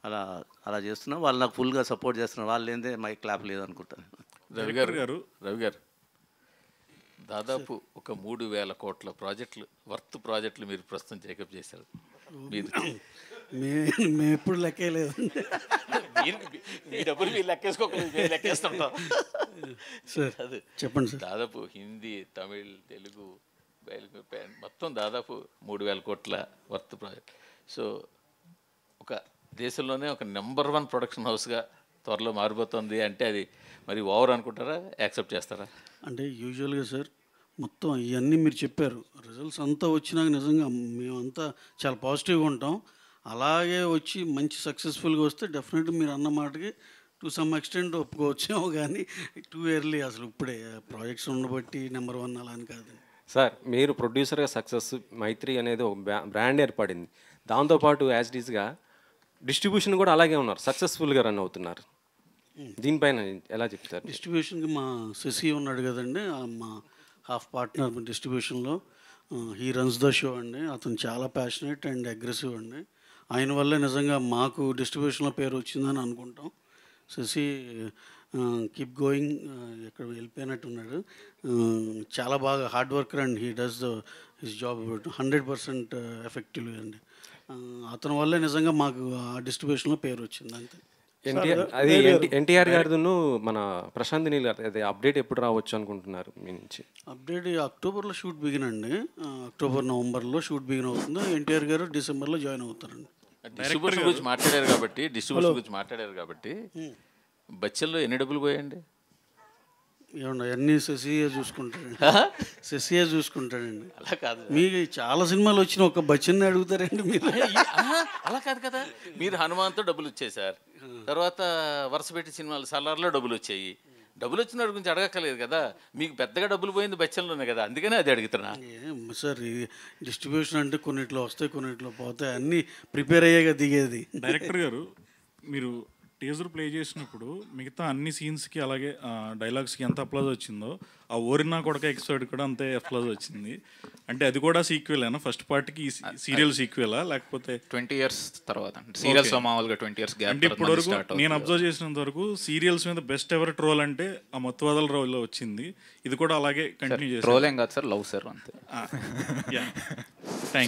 అలా చేస్తున్నా. వాళ్ళు నాకు ఫుల్గా సపోర్ట్ చేస్తున్నారు, వాళ్ళు ఏందే మై క్లాప్ లేదనుకుంటాను. రవి గారు దాదాపు ఒక 3,000 కోట్ల ప్రాజెక్టులు మీరు ప్రస్తుతం టేకప్ చేశారు. మేము ఎప్పుడు లెక్కే లేదు. మీ డబ్బులు మీరు లెక్కేసుకోకలేదు, మేము లెక్కేస్తుంటాం. సార్ చెప్పండి సార్. దాదాపు హిందీ, తమిళ్, తెలుగు మొత్తం దాదాపు 3,000 కోట్ల వర్త్ ప్రాజెక్ట్. సో ఒక దేశంలోనే ఒక నెంబర్ 1 ప్రొడక్షన్ హౌస్గా త్వరలో మారిపోతుంది అంటే అది మరి ఓవర్ అనుకుంటారా, యాక్సెప్ట్ చేస్తారా? అంటే యూజువల్గా సార్ మొత్తం ఇవన్నీ మీరు చెప్పారు, రిజల్ట్స్ అంతా వచ్చినాక నిజంగా మేమంతా చాలా పాజిటివ్గా ఉంటాం. అలాగే వచ్చి మంచి సక్సెస్ఫుల్గా వస్తే డెఫినెట్గా మీరు అన్న మాటకి టు సమ్ ఎక్స్టెంట్ ఒప్పుకోవచ్చేమో, కానీ టూ ఎర్లీ అసలు ఇప్పుడే ప్రాజెక్ట్స్ ఉండబట్టి నెంబర్ 1 అలా అని కాదు సార్. మీరు ప్రొడ్యూసర్గా సక్సెస్ మైత్రి అనేది ఒక బ్రాండ్ ఏర్పడింది, దాంతోపాటు యాజ్ ఇట్ ఈస్గా డిస్ట్రిబ్యూషన్ కూడా అలాగే ఉన్నారు, సక్సెస్ఫుల్గా రన్ అవుతున్నారు. దీనిపైన ఎలా చెప్తారు? డిస్ట్రిబ్యూషన్కి మా శశి ఉన్నాడు కదండి, మా హాఫ్ పార్ట్నర్ డిస్ట్రిబ్యూషన్లో. హీ రన్స్ ద షో అండి. అతను చాలా ప్యాషనేట్ అండ్ అగ్రెసివ్ అండి. ఆయన వల్లే నిజంగా మాకు డిస్ట్రిబ్యూషన్లో పేరు వచ్చిందని అనుకుంటాం. శశి కీప్ గోయింగ్, ఎక్కడ వెళ్ళిపోయినట్టున్నాడు. చాలా బాగా hard worker and he does his job 100% ఎఫెక్టివ్గా అండి. అతని వల్లే నిజంగా మాకు ఆ డిస్ట్రిబ్యూషన్లో పేరు వచ్చింది అంతే. ఎన్టీఆర్ గారిను మన ప్రశాంత్ నీల్ గారు అదే అప్డేట్ ఎప్పుడు రావచ్చు అనుకుంటున్నారు మీ నుంచి? అప్డేట్ అక్టోబర్లో షూట్ బిగిన్ అండి. అక్టోబర్ నవంబర్లో షూట్ బిగిన్ అవుతుంది. ఎన్టీఆర్ గారు డిసెంబర్లో జాయిన్ అవుతారండి. డిస్ట్రిబ్యూషన్ గురించి మాట్లాడారు కాబట్టి బచ్చల్లో ఎన్ని డబ్బులు పోయండి? ఏమన్నా అన్నీ శశియే చూసుకుంటాడండి. శశియే చూసుకుంటాడండి. అలా కాదు, మీకు చాలా సినిమాలు వచ్చిన ఒక బచ్చన్ని అడుగుతారండి మీరు. అలా కాదు కదా, మీరు హనుమాన్తో డబ్బులు వచ్చాయి సార్, తర్వాత వరుస పెట్టి సినిమాలు సలార్లో డబ్బులు వచ్చాయి. డబ్బులు వచ్చిన వాడి గురించి అడగక్కలేదు కదా, మీకు పెద్దగా డబ్బులు పోయింది బచ్చల్లోనే కదా, అందుకనే అది అడుగుతున్నా. సార్ ఈ డిస్ట్రిబ్యూషన్ అంటే కొన్నిట్లో వస్తాయి, కొన్నిట్లో పోతాయి, అన్నీ ప్రిపేర్ అయ్యాక దిగేది. డైరెక్టర్ గారు, మీరు టీజర్ ప్లే చేసినప్పుడు మిగతా అన్ని సీన్స్కి అలాగే డైలాగ్స్కి ఎంత అప్లాజ్ వచ్చిందో ఆ ఓరినా కొడక ఎపిసోడ్ కూడా అంతే అప్లాజ్ వచ్చింది. అంటే అది కూడా సీక్వెలేనా? ఫస్ట్ పార్ట్కి సీరియల్ సీక్వెలా లేకపోతే 20 years తర్వాత? సీరియల్స్ మామూలుగా 20 years గ్యాప్. అంటే ఇప్పటి వరకు నేను అబ్జర్వ్ చేసినంత వరకు సీరియల్స్ మీద బెస్ట్ ఎవర్ ట్రోల్ అంటే ఆ మత్తువదల రోల్లో వచ్చింది. ఇది కూడా అలాగే కంటిన్యూ చేస్తారు. ట్రోల్ ఏం కాదు సార్, లవ్ సార్ అంతే.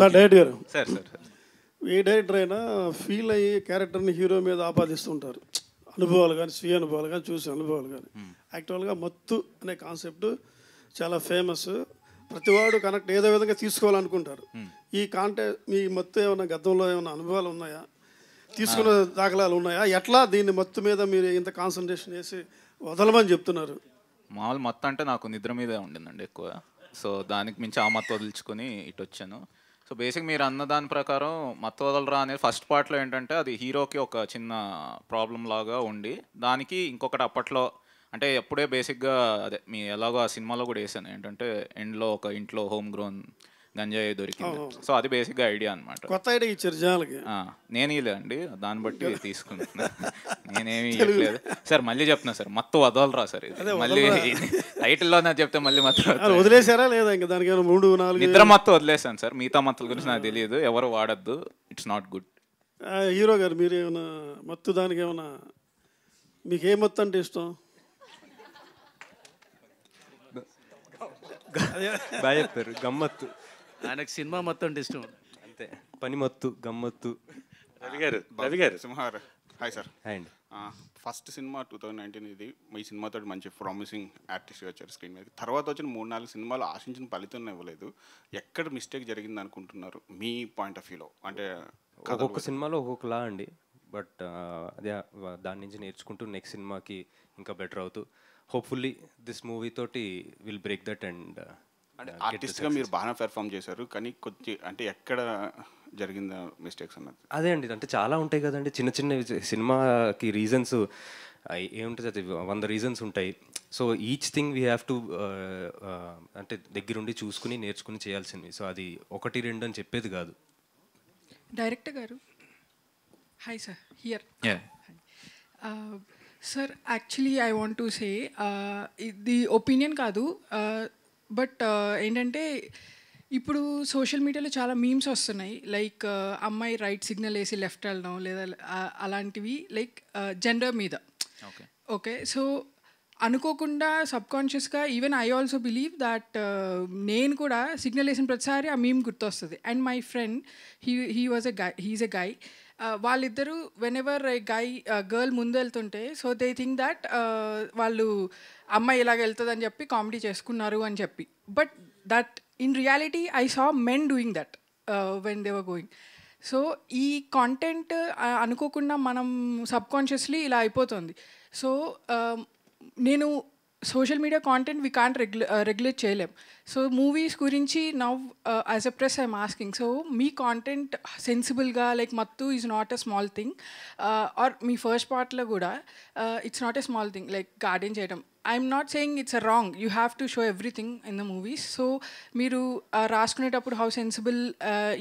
సార్ డైరెక్టర్ గారు, సార్ ఏ డైరెక్టర్ అయినా ఫీల్ అయ్యి క్యారెక్టర్ని హీరో మీద ఆపాదిస్తుంటారు. అనుభవాలు కానీ, స్వీయ అనుభవాలు కానీ, చూసే అనుభవాలు కానీ. యాక్చువల్గా మత్తు అనే కాన్సెప్ట్ చాలా ఫేమస్. ప్రతివాడు కనెక్ట్ ఏదో విధంగా తీసుకోవాలనుకుంటారు. ఈ మీ మత్తు ఏమైనా గతంలో ఏమైనా అనుభవాలు ఉన్నాయా, తీసుకున్న దాఖలాలు ఉన్నాయా? ఎట్లా దీన్ని మత్తు మీద మీరు ఇంత కాన్సన్ట్రేషన్ చేసి వదలమని చెప్తున్నారు? మామూలు మత్తు అంటే నాకు నిద్ర మీదే ఉండిందండి ఎక్కువ. సో దానికి మించి ఆ మత్తు వదిలించుకొని ఇటు వచ్చాను. సో బేసిక్ మీరు అన్న దాని ప్రకారం మత్తు వదలరా అనేది ఫస్ట్ పార్ట్లో ఏంటంటే అది హీరోకి ఒక చిన్న ప్రాబ్లం లాగా ఉండి, దానికి ఇంకొకటి అప్పట్లో అంటే ఎప్పుడే బేసిక్గా అదే మీ ఎలాగో ఆ సినిమాలో కూడా వేసాను ఏంటంటే ఎండ్లో ఒక ఇంట్లో హోమ్ గ్రోన్ గంజాయి దొరికింది. సో అది బేసిక్గా ఐడియా అనమాట. కొత్త ఐడియా ఇచ్చారు జనాలకి. నేను ఇలే అండి, దాన్ని బట్టి తీసుకుంటున్నా. నేనేమి ఇవ్వట్లేదు సార్. మళ్ళీ చెప్తున్నా సార్, మత్తు వదలరా సార్. ఇది మళ్ళీ టైటిల్లో నాకు చెప్తే మళ్ళీ మత్తు వదిలేసారా లేదా? ఇంకా దానికి 3-4 నిద్ర మత్తు వదిలేసాను సార్. మిగతా మత్తుల గురించి నాకు తెలియదు, ఎవరు వాడద్దు, ఇట్స్ నాట్ గుడ్. హీరో గారు, మీరు ఏమైనా మత్తు దానికి ఏమైనా మీకు ఏ మత్తు అంటే ఇష్టం? బాగా చెప్పారు. గమ్మత్తు. ఆయనకు సినిమా మొత్తం అంటే ఇష్టం అంతే. పని మత్తు, గమ్మత్తు. రవి గారు సింహార్. Hi sir. హాయ్ అండి. ఫస్ట్ సినిమా 2019 ఇది. మీ సినిమాతో మంచి ప్రామిసింగ్ ఆర్టిస్ట్గా వచ్చారు స్క్రీన్ మీద. తర్వాత వచ్చిన 3-4 సినిమాలు ఆశించిన ఫలితం ఇవ్వలేదు. ఎక్కడ మిస్టేక్ జరిగింది అనుకుంటున్నారు మీ పాయింట్ ఆఫ్ వ్యూలో? అంటే ఒక్కొక్క సినిమాలో ఒక్కొక్కలా అండి. బట్ అదే దాని నుంచి నేర్చుకుంటూ నెక్స్ట్ సినిమాకి ఇంకా బెటర్ అవుతూ హోప్ఫుల్లీ దిస్ మూవీ తోటి విల్ బ్రేక్ దట్. అండ్ అంటే ఆర్టిస్ట్గా మీరు బాగా పెర్ఫామ్ చేశారు, కానీ కొంచెం అంటే ఎక్కడ జరిగిందా మిస్టేక్స్ అన్నది? అదే అండి, అంటే చాలా ఉంటాయి కదండి చిన్న చిన్న సినిమాకి రీజన్స్. ఏముంటుంది అది 100 రీజన్స్ ఉంటాయి. So each thing we have to అంటే దగ్గరుండి చూసుకుని నేర్చుకుని చేయాల్సింది. సో అది 1-2 అని చెప్పేది కాదు. డైరెక్టర్ గారు, hi sir. Here sir, actually I want to say ఇది ఒపీనియన్ కాదు, బట్ ఏంటంటే ఇప్పుడు సోషల్ మీడియాలో చాలా మీమ్స్ వస్తున్నాయి. లైక్ అమ్మాయి రైట్ సిగ్నల్ వేసి లెఫ్ట్ వెళ్ళడం, లేదా అలాంటివి లైక్ జెండర్ మీద. ఓకే, సో అనుకోకుండా సబ్కాన్షియస్గా even I also believe that నేను కూడా సిగ్నల్ వేసిన ప్రతిసారి ఆ మీమ్ గుర్తొస్తుంది. And my friend he's a guy. వాళ్ళిద్దరూ వెన్ ఎవర్ గర్ల్ ముందు వెళ్తుంటే సో దే థింక్ దట్ వాళ్ళు అమ్మాయి ఇలాగ వెళ్తుందని చెప్పి కామెడీ చేసుకున్నారు అని చెప్పి. But that in reality I saw men doing that when they were going. So ఈ కాంటెంట్ అనుకోకుండా మనం సబ్కాన్షియస్లీ ఇలా అయిపోతుంది. సో నేను social media content we can't regulate చేయలేం. సో మూవీస్ గురించి now as a press I'm asking, so మీ కాంటెంట్ సెన్సిబుల్గా like Mathu is not a small thing, or మీ ఫస్ట్ పార్ట్లో కూడా it's not a small thing like garden చేయడం. I'm not saying it's a wrong, you have to show everything in the movies. So మీరు రాసుకునేటప్పుడు how sensible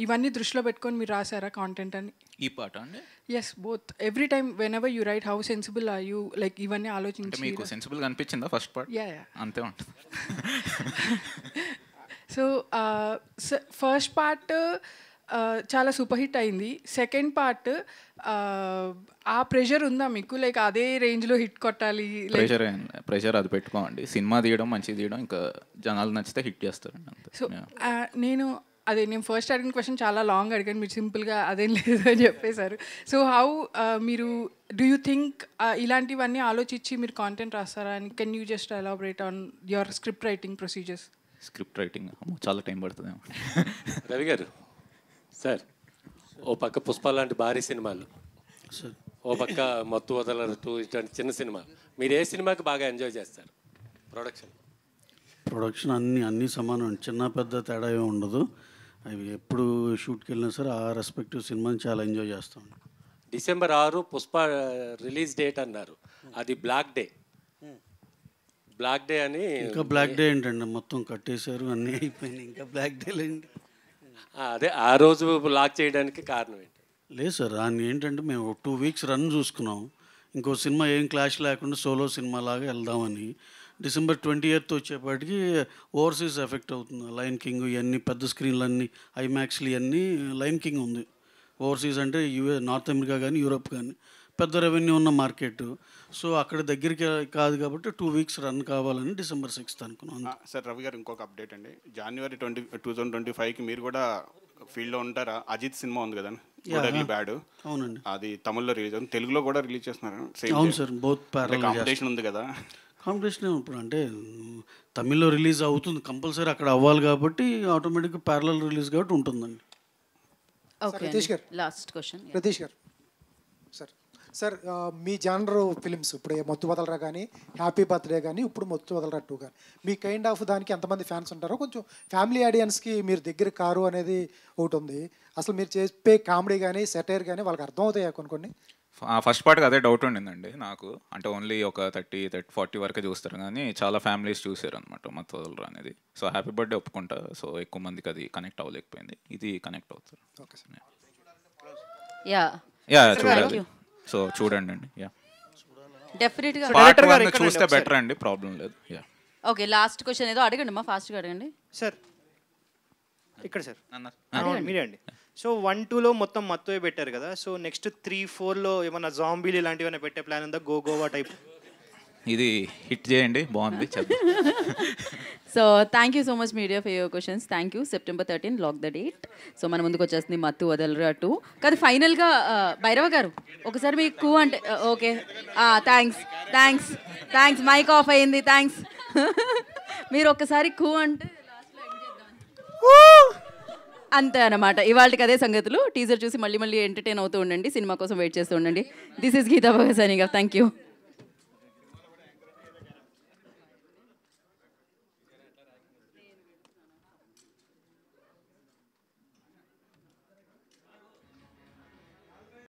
ఇవన్నీ దృష్టిలో పెట్టుకొని మీరు రాసారా content అని? ఈ పాట అండి? Yes, both. Every time whenever you write how sensible are you, like ఇవన్నీ ఆలోచించి. మీకు సెన్సిబుల్గా అనిపించిందా ఫస్ట్ పార్ట్? యా అంతే ఉంటుంది. సో ఫస్ట్ పార్ట్ చాలా సూపర్ హిట్ అయింది. సెకండ్ పార్ట్ ఆ ప్రెషర్ ఉందా మీకు, లైక్ అదే రేంజ్లో హిట్ కొట్టాలి? ప్రెషర్ అది పెట్టుకోండి. సినిమా తీయడం మంచిగా తీయడం, ఇంకా జనాలు నచ్చితే హిట్ చేస్తారండి అంతే. సో నేను ఫస్ట్ అడిగిన క్వశ్చన్ చాలా లాంగ్ అడిగాను, మీరు సింపుల్గా అదేం లేదు అని చెప్పేశారు. సో హౌ మీరు డూ యూ థింక్ ఇలాంటివన్నీ ఆలోచించి మీరు కాంటెంట్ రాస్తారా? అని can you just elaborate on your script writing procedures? Script writing చాలా టైం పడుతుందేమో. రవి గారు సార్, ఓ పక్క పుష్ప లాంటి భారీ సినిమాలు, ఓ పక్క మత్తు వదలరు 2 ఇట్లాంటి చిన్న సినిమాలు, మీరు ఏ సినిమాకి బాగా ఎంజాయ్ చేస్తారు? ప్రొడక్షన్ అన్నీ సమానం, చిన్న పెద్ద తేడా ఏమి ఉండదు. అవి ఎప్పుడు షూట్కి వెళ్ళినా సరే ఆ రెస్పెక్టివ్ సినిమాని చాలా ఎంజాయ్ చేస్తాం. December 6 పుష్ప రిలీజ్ డేట్ అన్నారు, అది బ్లాక్ డే. బ్లాక్ డే అని ఇంకా బ్లాక్ డే ఏంటండి, మొత్తం కట్టేశారు, అన్నీ అయిపోయినాయి, ఇంకా బ్లాక్ డే లేండి. అదే ఆ రోజు లాక్ చేయడానికి కారణం ఏంటి? లేదు సార్, దాన్ని ఏంటంటే మేము 2 weeks రన్ చూసుకున్నాం, ఇంకో సినిమా ఏం క్లాష్ లేకుండా సోలో సినిమా లాగా వెళ్దామని. December 20th వచ్చేపాటికి ఓవర్సీస్ ఎఫెక్ట్ అవుతుంది. లయన్ కింగ్ ఇవన్నీ పెద్ద స్క్రీన్లన్నీ ఐమాక్స్లు ఇవన్నీ లయన్ కింగ్ ఉంది. ఓవర్సీస్ అంటే నార్త్ అమెరికా కానీ యూరోప్ కానీ పెద్ద రెవెన్యూ ఉన్న మార్కెట్. సో అక్కడ దగ్గరికి కాదు కాబట్టి 2 weeks రన్ కావాలని December 6th అనుకున్నాం. సార్ రవి గారు ఇంకొక అప్డేట్ అండి, January 2025కి మీరు కూడా ఫీల్డ్లో ఉంటారా? అజిత్ సినిమా ఉంది కదండి, బ్యాడ్. అవునండి, అది తమిళ్లో రిలీజ్ అవుతుంది, తెలుగులో కూడా రిలీజ్ చేస్తున్నారు. అవును సార్, బోత్ కాంపిటీషన్ ఉంది కదా. కాంపిటీషన్ ఇప్పుడు అంటే తమిళ్లో రిలీజ్ అవుతుంది కంపల్సరీ, అక్కడ అవ్వాలి కాబట్టి ఆటోమేటిక్గా ప్యారలల్ రిలీజ్ కాబట్టి ఉంటుందండి. రతీష్ గారు, లాస్ట్ క్వశ్చన్. రతీష్ గారు సార్, మీ జానర్ ఫిలిమ్స్ ఇప్పుడు మత్తు వదలరా కానీ, హ్యాపీ బర్త్డే కానీ, ఇప్పుడు మత్తు వదలరా 2 కానీ, మీ కైండ్ ఆఫ్ దానికి ఎంతమంది ఫ్యాన్స్ ఉంటారో కొంచెం ఫ్యామిలీ ఆడియన్స్కి మీరు దగ్గర కారు అనేది ఒకటి ఉంది. అసలు మీరు చెప్పే కామెడీ కానీ సెటైర్ కానీ వాళ్ళకి అర్థం అవుతాయా కొన్ని? ఫస్ట్ పార్ట్కి అదే డౌట్ ఉండిందండి నాకు, అంటే ఓన్లీ ఒక 30-40 వరకే చూస్తారు కానీ చాలా ఫ్యామిలీస్ చూసారు అనమాట మత్తు వదలరా అనేది. సో హ్యాపీ బర్త్డే ఒప్పుకుంటా, సో ఎక్కువ మందికి అది కనెక్ట్ అవ్వలేకపోయింది, ఇది కనెక్ట్ అవుతారు. చూడాలి, సో చూడండి అండి. డెఫినెట్గా చూస్తే బెటర్ అండి, ప్రాబ్లం లేదు. ఓకే, లాస్ట్ క్వశ్చన్ ఏదో అడగండి అమ్మా, ఫాస్ట్గా అడగండి సార్. ఇక్కడ సార్ మీరే అండి. సో 1-2లో మొత్తం మత్తువే పెట్టారు కదా, సో నెక్స్ట్ 3-4లో ఏమన్నా జాంబీలు ఇలాంటివి ఏమైనా పెట్టే ప్లాన్ ఉందా? గోవా టైప్ ఇది హిట్ చేయండి, బాగుంది. So thank you so much media for your questions. Thank you. September 13 lock the date. So మన ముందుకు వచ్చేస్తుంది మత్తు వదలరా 2. కానీ ఫైనల్గా భైరవ గారు ఒకసారి మీకు కూ అంటే ఓకే, థ్యాంక్స్ మైక్ ఆఫ్ అయ్యింది, థ్యాంక్స్. మీరు ఒక్కసారి కూ అంటే అంతే అనమాట. ఇవాళకి అదే సంగతులు. టీజర్ చూసి మళ్ళీ ఎంటర్టైన్ అవుతూ ఉండండి, సినిమా కోసం వెయిట్ చేస్తూ ఉండండి. This is Geetha Bhagat signing off. Thank you.